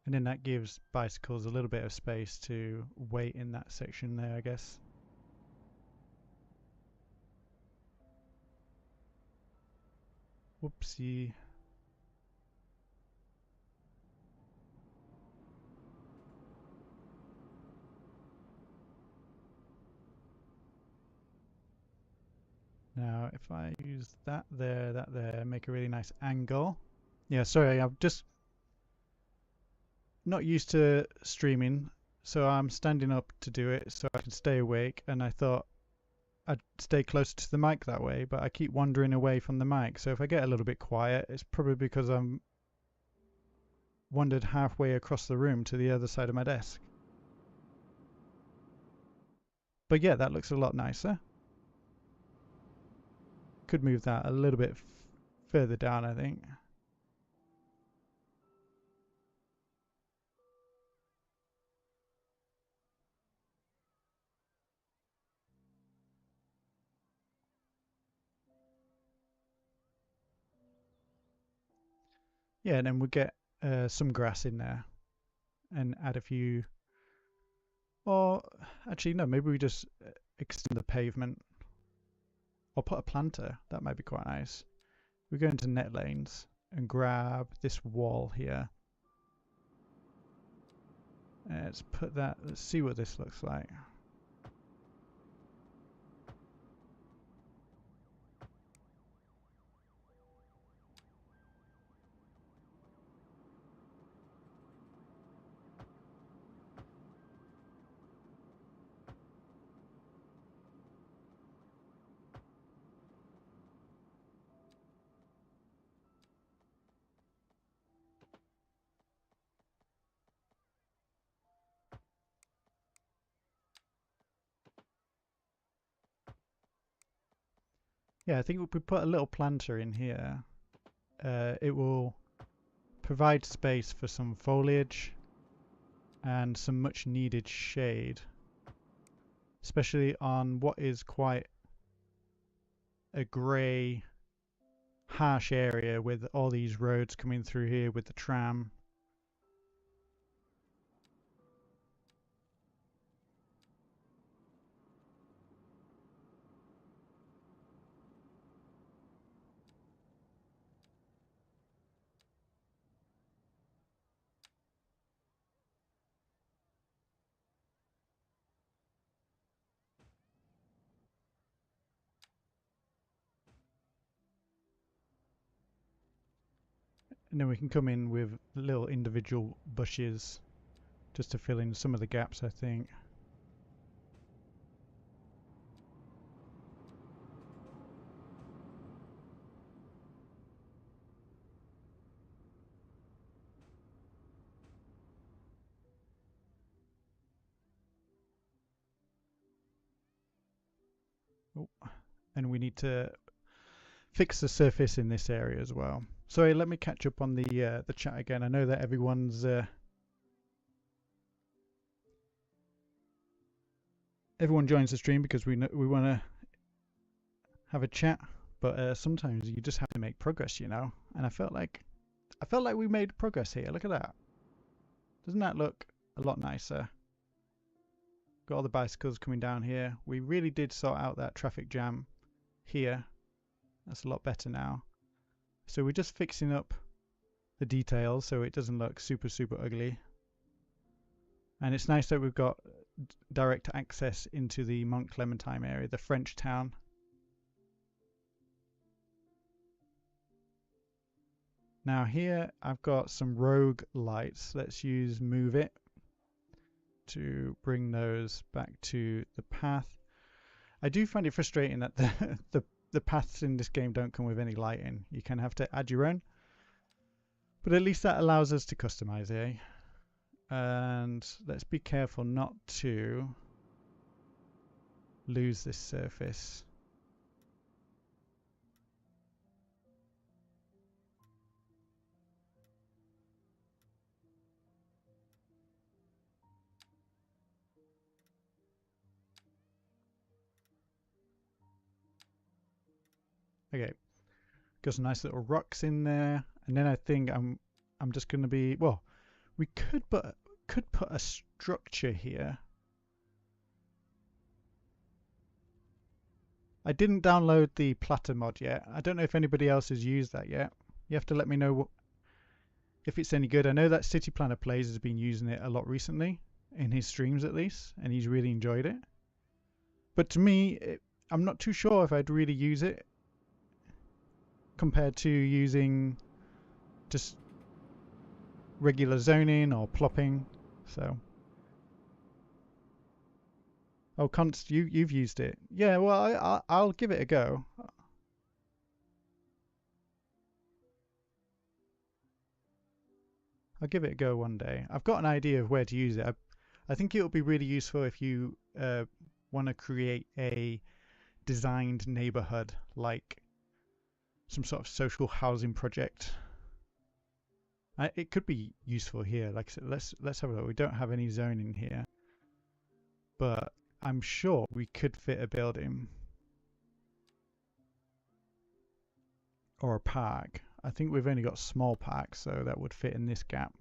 And then that gives bicycles a little bit of space to wait in that section there, I guess. Whoopsie. Now, if I use that there, make a really nice angle. Yeah, sorry, I'm just not used to streaming, so I'm standing up to do it so I can stay awake, and I thought I'd stay closer to the mic that way, but I keep wandering away from the mic, so if I get a little bit quiet, it's probably because I'm wandered halfway across the room to the other side of my desk. But yeah, that looks a lot nicer. Could move that a little bit further down, I think. Yeah, and then we'll get some grass in there and add a few. Or actually, no, maybe we just extend the pavement or put a planter. That might be quite nice. We go into net lanes and grab this wall here. Let's put that. Let's see what this looks like. Yeah, I think if we put a little planter in here, it will provide space for some foliage and some much needed shade, especially on what is quite a grey, harsh area with all these roads coming through here with the tram. And then we can come in with little individual bushes just to fill in some of the gaps, I think. Oh, and we need to fix the surface in this area as well. Sorry, let me catch up on the chat again. I know that everyone joins the stream because we want to have a chat, but sometimes you just have to make progress, you know. And I felt like we made progress here. Look at that. Doesn't that look a lot nicer? got all the bicycles coming down here. We really did sort out that traffic jam here. That's a lot better now. So we're just fixing up the details so it doesn't look super ugly. And it's nice that we've got direct access into the Mont Clementine area, the French town. Now here I've got some rogue lights. Let's use move it to bring those back to the path. I do find it frustrating that the paths in this game don't come with any lighting. You kind of have to add your own. But at least that allows us to customize it. And let's be careful not to lose this surface. Okay, got some nice little rocks in there, and then I think I'm just going to be, well, we could put a structure here. I didn't download the platter mod yet. I don't know if anybody else has used that yet. You have to let me know if it's any good. I know that City Planner Plays has been using it a lot recently, in his streams at least, and he's really enjoyed it. But to me, I'm not too sure if I'd really use it compared to using just regular zoning or plopping. So, oh, Const, you've used it. Yeah, well, I'll give it a go. I'll give it a go one day. I've got an idea of where to use it. I think it will be really useful if you want to create a designed neighborhood, like some sort of social housing project. It could be useful here. Like I said, let's have a look. We don't have any zoning here, but I'm sure we could fit a building or a park. I think we've only got small parks, so that would fit in this gap.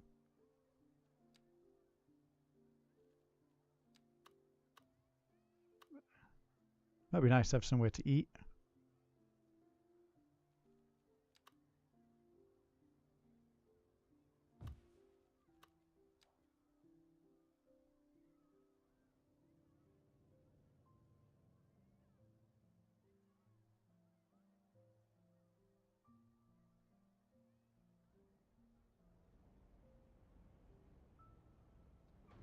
That'd be nice to have somewhere to eat.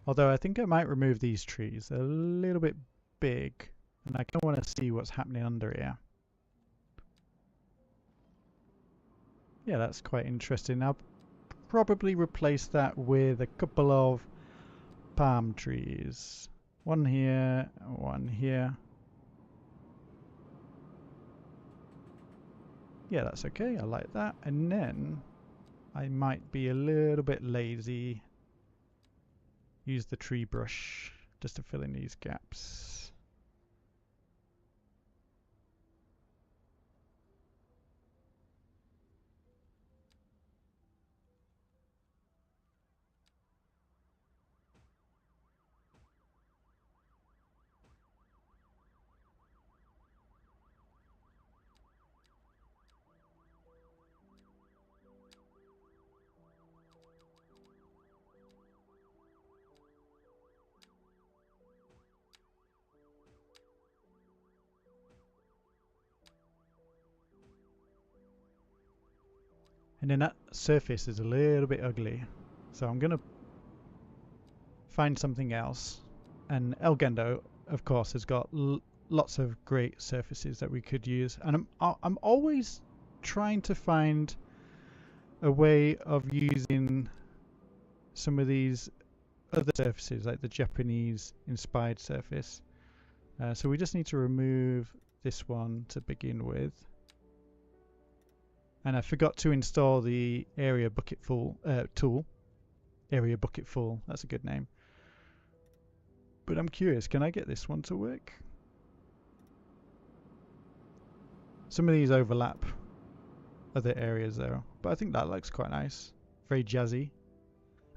Although I think I might remove these trees. They're a little bit big, and I kind of want to see what's happening under here. Yeah, that's quite interesting. I'll probably replace that with a couple of palm trees. One here, one here. Yeah, that's okay. I like that. And then I might be a little bit lazy. Use the tree brush just to fill in these gaps. And then that surface is a little bit ugly. So I'm going to find something else. And El Gendo, of course, has got lots of great surfaces that we could use. And I'm always trying to find a way of using some of these other surfaces, like the Japanese inspired surface. So we just need to remove this one to begin with. And I forgot to install the area bucket full tool. Area bucket full, that's a good name. But I'm curious, can I get this one to work? Some of these overlap other areas though, but I think that looks quite nice. Very jazzy.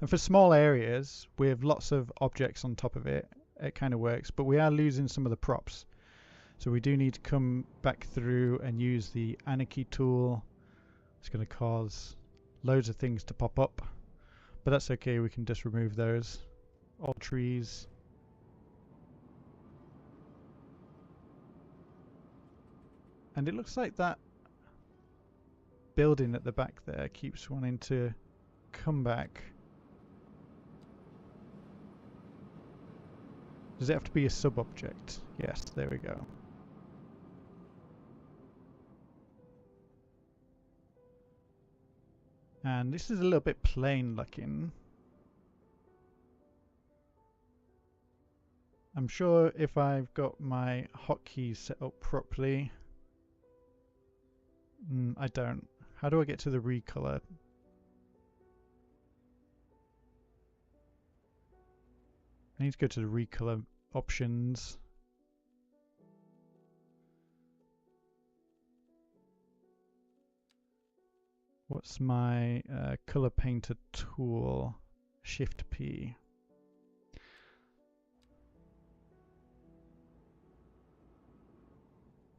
And for small areas with lots of objects on top of it, it kind of works, but we are losing some of the props. So we do need to come back through and use the anarchy tool. It's going to cause loads of things to pop up, but that's okay, we can just remove those. All trees. And it looks like that building at the back there keeps wanting to come back. Does it have to be a sub-object? Yes, there we go. And this is a little bit plain looking. I'm sure if I've got my hotkeys set up properly. I don't. How do I get to the recolor? I need to go to the recolor options. What's my color painter tool? Shift P.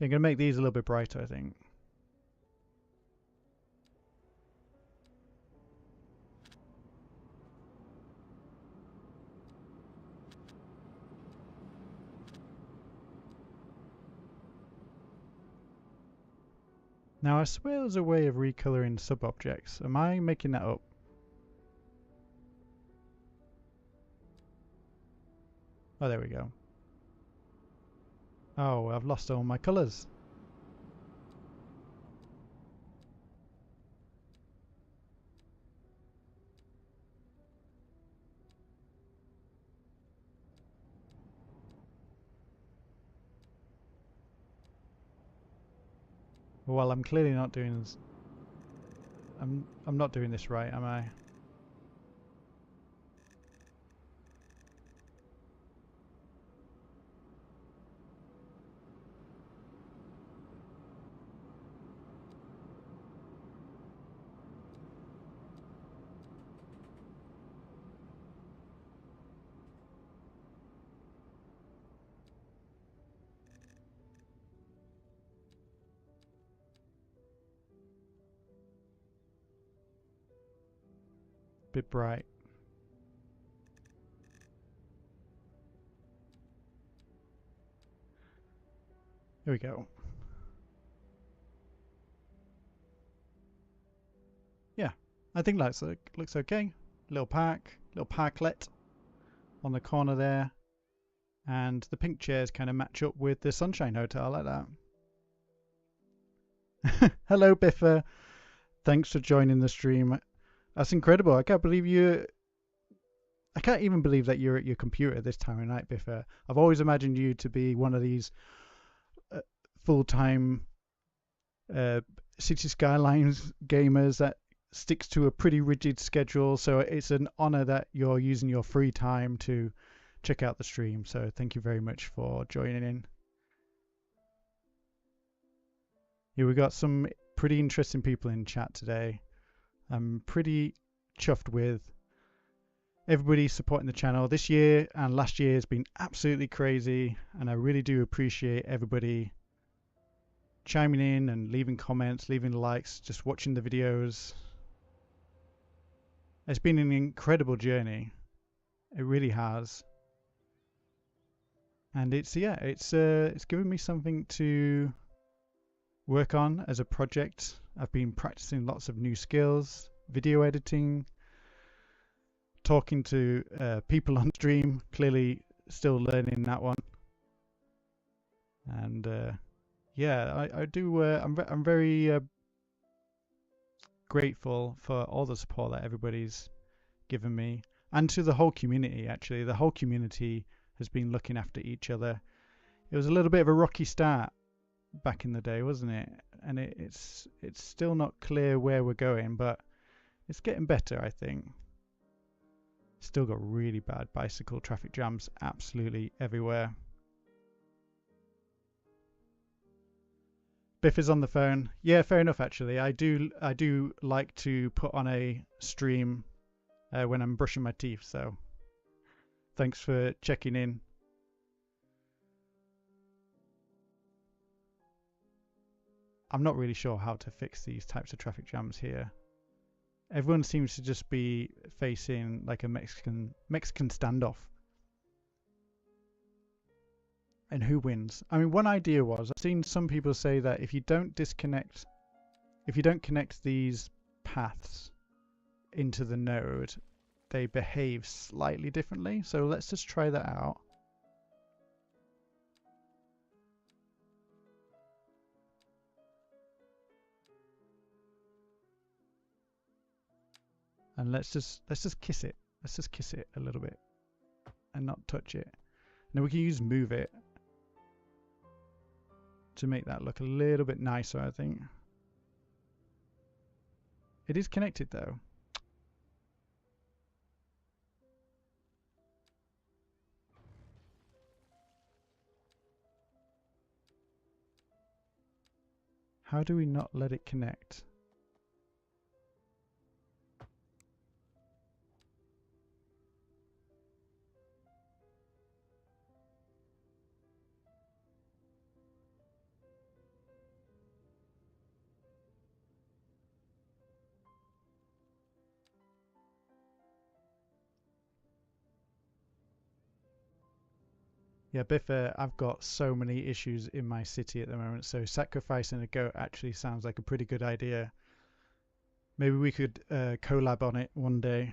I'm going to make these a little bit brighter, I think. Now I swear there's a way of recoloring sub-objects. Am I making that up? Oh, there we go. Oh, I've lost all my colours. Well, I'm clearly not doing this. I'm not doing this right, am I? Bit bright. Here we go. Yeah, I think that looks okay. Little parklet on the corner there. And the pink chairs kind of match up with the Sunshine Hotel. I like that. Hello, Biffa. Thanks for joining the stream. That's incredible. I can't even believe that you're at your computer this time of night, Biffa. I've always imagined you to be one of these full-time Cities Skylines gamers that sticks to a pretty rigid schedule. So it's an honor that you're using your free time to check out the stream. So thank you very much for joining in. Yeah, we got some pretty interesting people in chat today. I'm pretty chuffed with everybody supporting the channel. This year and last year has been absolutely crazy, and I really do appreciate everybody chiming in and leaving comments, leaving likes, just watching the videos. It's been an incredible journey. It really has. And it's given me something to work on as a project. I've been practicing lots of new skills, video editing, talking to people on stream, clearly still learning that one. And yeah, I'm very grateful for all the support that everybody's given me, and to the whole community. Actually, the whole community has been looking after each other. It was a little bit of a rocky start back in the day, wasn't it? And it's still not clear where we're going, but it's getting better, I think. Still got really bad bicycle traffic jams absolutely everywhere. Biff is on the phone. Yeah, fair enough. Actually, I do like to put on a stream when I'm brushing my teeth. So thanks for checking in. I'm not really sure how to fix these types of traffic jams here. Everyone seems to just be facing like a Mexican standoff. And who wins? I mean, one idea was, I've seen some people say that if you don't connect these paths into the node, they behave slightly differently. So let's just try that out. And let's just kiss it. Let's just kiss it a little bit and not touch it. Now we can use move it to make that look a little bit nicer, I think. It is connected though. How do we not let it connect? Yeah, Biffa, I've got so many issues in my city at the moment, so sacrificing a goat actually sounds like a pretty good idea. Maybe we could collab on it one day.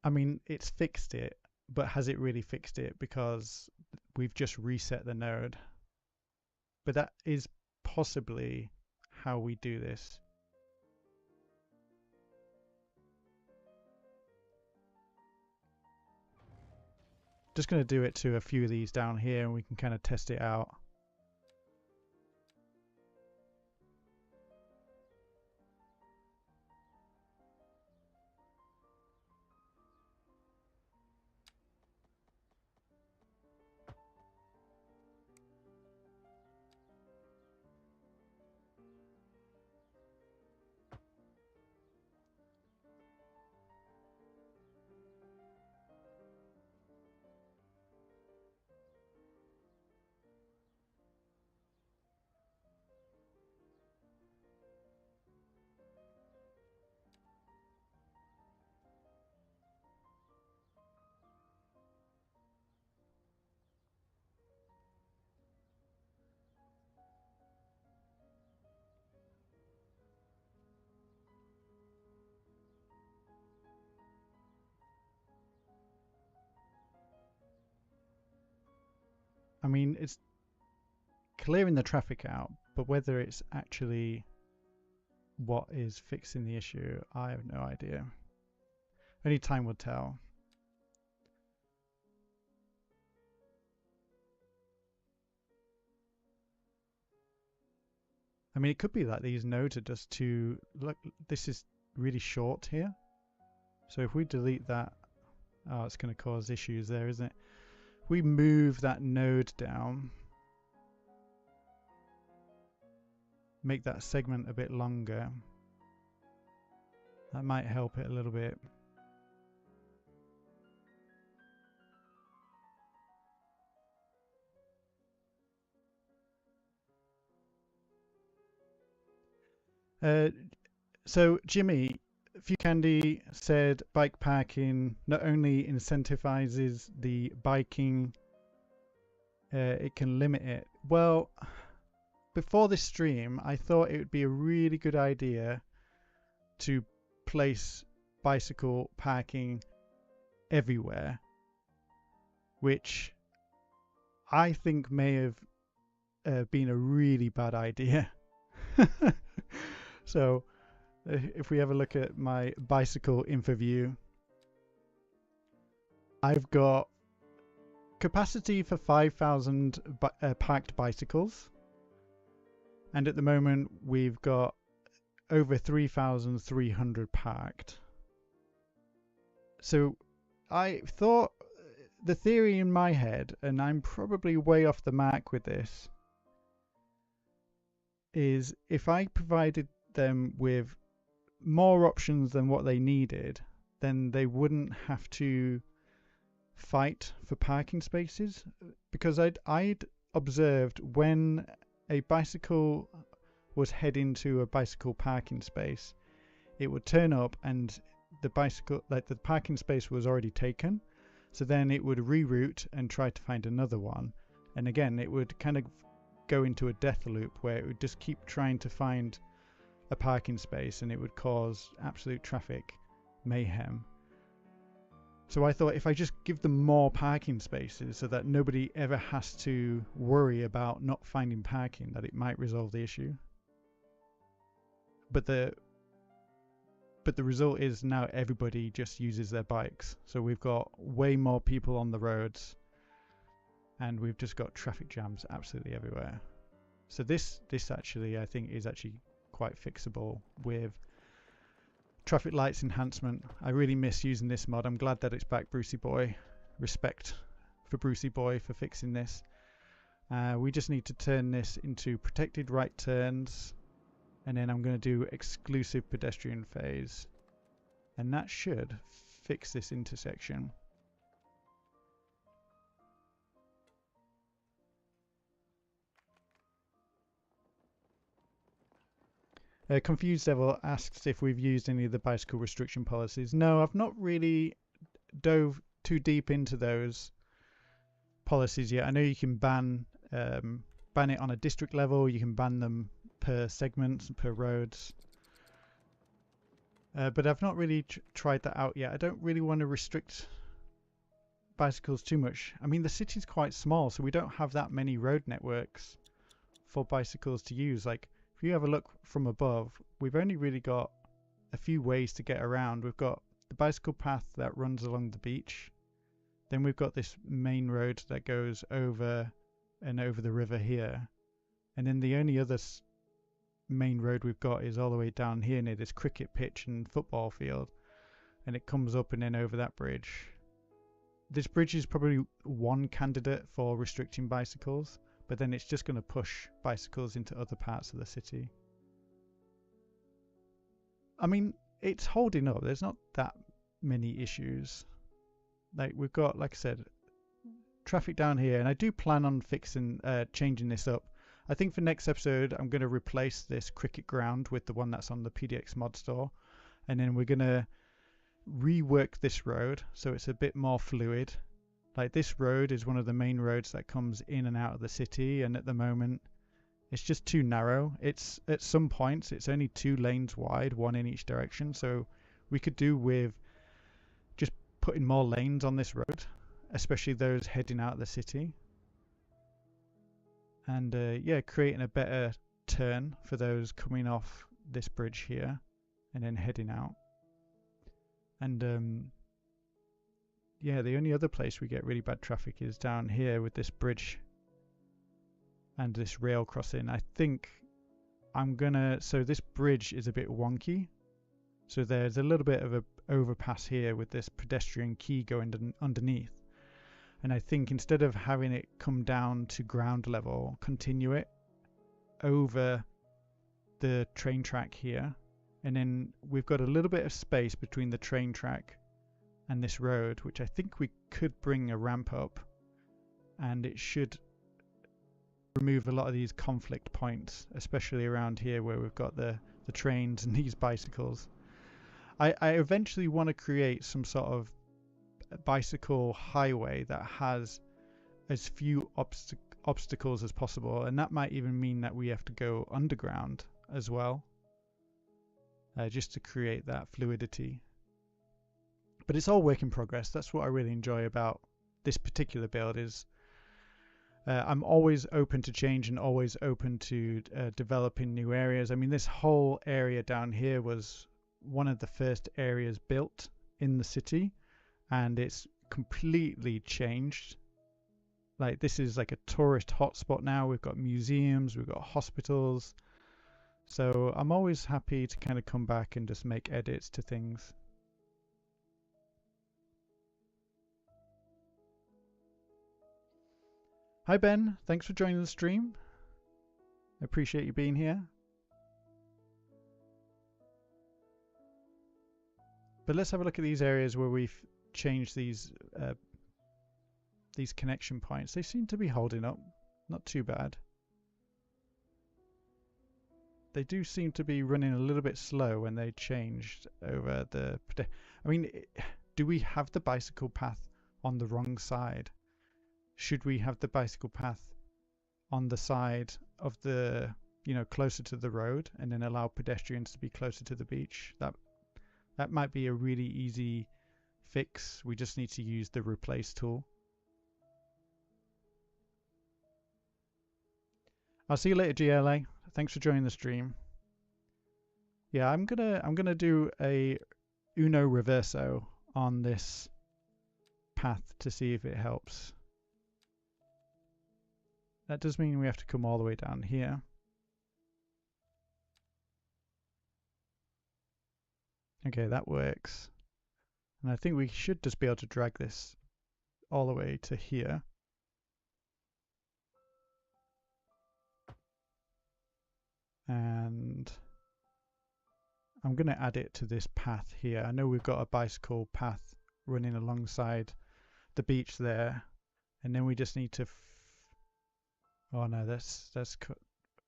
I mean, it's fixed it, but has it really fixed it? Because we've just reset the node. But that is possibly how we do this. Just going to do it to a few of these down here and we can kind of test it out. I mean, it's clearing the traffic out, but whether it's actually what is fixing the issue, I have no idea. Only time will tell. I mean, it could be that these nodes are just too... Look, this is really short here. So if we delete that... Oh, it's going to cause issues there, isn't it? If we move that node down, make that segment a bit longer, that might help it a little bit. So Jimmy, Few Candy said bike parking not only incentivizes the biking, it can limit it. Well, before this stream, I thought it would be a really good idea to place bicycle parking everywhere, which I think may have been a really bad idea. So if we have a look at my bicycle info view, I've got capacity for 5,000 parked bicycles, and at the moment we've got over 3,300 parked. So I thought, the theory in my head, and I'm probably way off the mark with this, is if I provided them with more options than what they needed, then they wouldn't have to fight for parking spaces, because I'd observed when a bicycle was heading to a bicycle parking space, it would turn up and the bicycle, like the parking space was already taken, so then it would reroute and try to find another one, and again it would kind of go into a death loop where it would just keep trying to find a parking space, and it would cause absolute traffic mayhem. So I thought if I just give them more parking spaces so that nobody ever has to worry about not finding parking, that it might resolve the issue. But the result is now everybody just uses their bikes. So we've got way more people on the roads, and we've just got traffic jams absolutely everywhere. So this actually I think is actually quite fixable with traffic lights enhancement. I really miss using this mod. I'm glad that it's back, Brucey Boy. Respect for Brucey Boy for fixing this. We just need to turn this into protected right turns, and then I'm going to do exclusive pedestrian phase, and that should fix this intersection. Confused Devil asks if we've used any of the bicycle restriction policies. No, I've not really dove too deep into those policies yet. I know you can ban it on a district level. You can ban them per segments, per roads. But I've not really tried that out yet. I don't really want to restrict bicycles too much. I mean, the city's quite small, so we don't have that many road networks for bicycles to use. Like, if you have a look from above, we've only really got a few ways to get around. We've got the bicycle path that runs along the beach. Then we've got this main road that goes over and over the river here. And then the only other main road we've got is all the way down here near this cricket pitch and football field. And it comes up and then over that bridge. This bridge is probably one candidate for restricting bicycles, but then it's just going to push bicycles into other parts of the city. I mean, it's holding up. There's not that many issues. Like, we've got, like I said, traffic down here, and I do plan on changing this up. I think for next episode, I'm going to replace this cricket ground with the one that's on the PDX mod store, and then we're going to rework this road so it's a bit more fluid. Like, this road is one of the main roads that comes in and out of the city, and at the moment it's just too narrow. It's at some points it's only 2 lanes wide, one in each direction, so we could do with just putting more lanes on this road, especially those heading out of the city, and yeah, creating a better turn for those coming off this bridge here and then heading out. And yeah, the only other place we get really bad traffic is down here with this bridge and this rail crossing. I think so this bridge is a bit wonky, so there's a little bit of a overpass here with this pedestrian quay going underneath, and I think instead of having it come down to ground level, continue it over the train track here, and then we've got a little bit of space between the train track and this road, which I think we could bring a ramp up, and it should remove a lot of these conflict points, especially around here where we've got the trains and these bicycles. I eventually want to create some sort of bicycle highway that has as few obstacles as possible, and that might even mean that we have to go underground as well, just to create that fluidity. But it's all work in progress. That's what I really enjoy about this particular build is I'm always open to change and always open to developing new areas. I mean, this whole area down here was one of the first areas built in the city, and it's completely changed. Like, this is like a tourist hotspot now. We've got museums, we've got hospitals. So I'm always happy to kind of come back and just make edits to things. Hi Ben, thanks for joining the stream. I appreciate you being here. But let's have a look at these areas where we've changed these these connection points. They seem to be holding up, not too bad. They do seem to be running a little bit slow when they changed over the... I mean, do we have the bicycle path on the wrong side? Should we have the bicycle path on the side of the, you know, closer to the road, and then allow pedestrians to be closer to the beach? That might be a really easy fix. We just need to use the replace tool. I'll see you later, GLA. Thanks for joining the stream. Yeah, I'm gonna do a Uno Reverso on this path to see if it helps. That does mean we have to come all the way down here. Okay, that works. And I think we should just be able to drag this all the way to here. And I'm going to add it to this path here. I know we've got a bicycle path running alongside the beach there, and then we just need to oh no, that's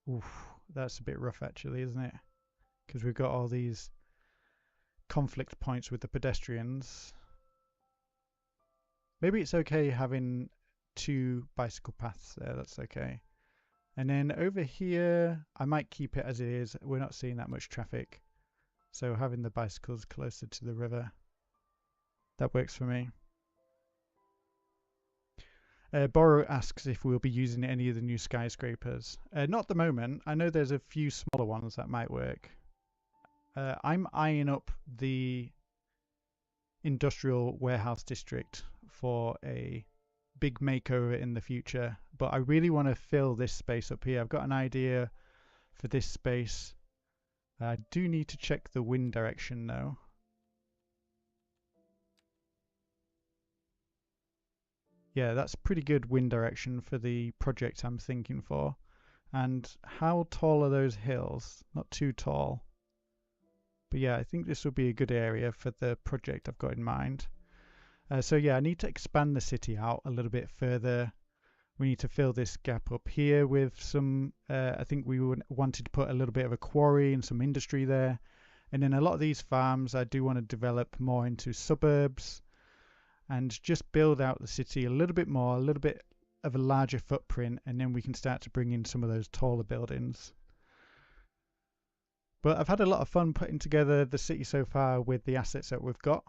oof, that's a bit rough actually, isn't it? Because we've got all these conflict points with the pedestrians. Maybe it's okay having 2 bicycle paths there, that's okay. And then over here, I might keep it as it is. We're not seeing that much traffic. So having the bicycles closer to the river, that works for me. Borrow asks if we'll be using any of the new skyscrapers. Not at the moment. I know there's a few smaller ones that might work. I'm eyeing up the industrial warehouse district for a big makeover in the future, but I really want to fill this space up here. I've got an idea for this space. I do need to check the wind direction though. Yeah, that's pretty good wind direction for the project I'm thinking for. And how tall are those hills? Not too tall. But yeah, I think this will be a good area for the project I've got in mind. So yeah, I need to expand the city out a little bit further. We need to fill this gap up here with some, I think we wanted to put a little bit of a quarry and some industry there. And then a lot of these farms I do want to develop more into suburbs and just build out the city a little bit more, a little bit of a larger footprint, and then we can start to bring in some of those taller buildings. But I've had a lot of fun putting together the city so far with the assets that we've got.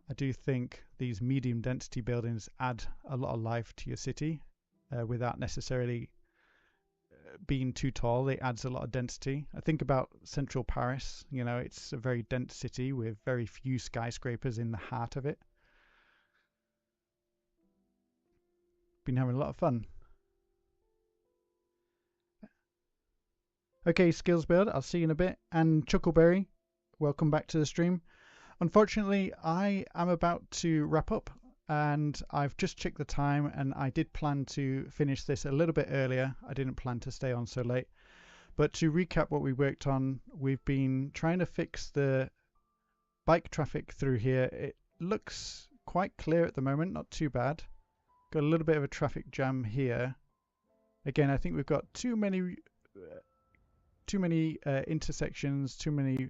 I do think these medium density buildings add a lot of life to your city without necessarily being too tall. It adds a lot of density. I think about central Paris, you know, it's a very dense city with very few skyscrapers in the heart of it. Been having a lot of fun. Okay, Skills Build, I'll see you in a bit. And Chuckleberry, welcome back to the stream. Unfortunately, I am about to wrap up and I've just checked the time and I did plan to finish this a little bit earlier. I didn't plan to stay on so late. But to recap what we worked on, we've been trying to fix the bike traffic through here. It looks quite clear at the moment, not too bad. Got a little bit of a traffic jam here. Again, I think we've got too many intersections, too many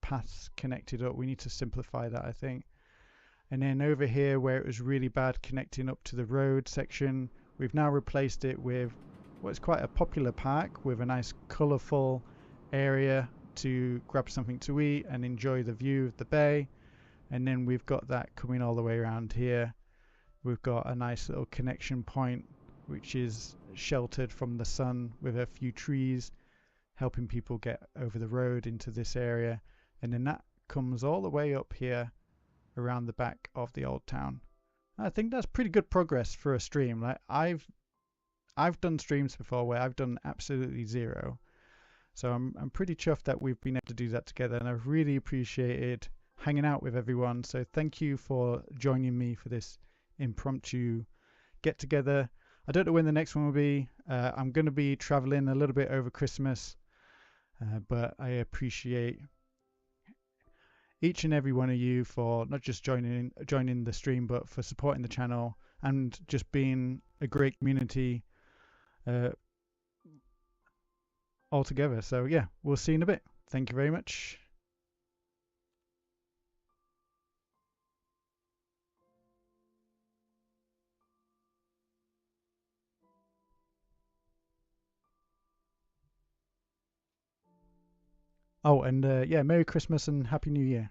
paths connected up. We need to simplify that, I think. And then over here where it was really bad connecting up to the road section, we've now replaced it with what's quite a popular park with a nice colourful area to grab something to eat and enjoy the view of the bay. And then we've got that coming all the way around here. We've got a nice little connection point which is sheltered from the sun with a few trees helping people get over the road into this area. And then that comes all the way up here around the back of the old town. I think that's pretty good progress for a stream. Like I've done streams before where I've done absolutely zero, so I'm pretty chuffed that we've been able to do that together, and I've really appreciated hanging out with everyone. So thank you for joining me for this impromptu get together. I don't know when the next one will be. I'm going to be traveling a little bit over Christmas, but I appreciate each and every one of you for not just joining the stream, but for supporting the channel and just being a great community uh, altogether. So yeah, we'll see you in a bit. Thank you very much. Oh, and yeah, Merry Christmas and Happy New Year.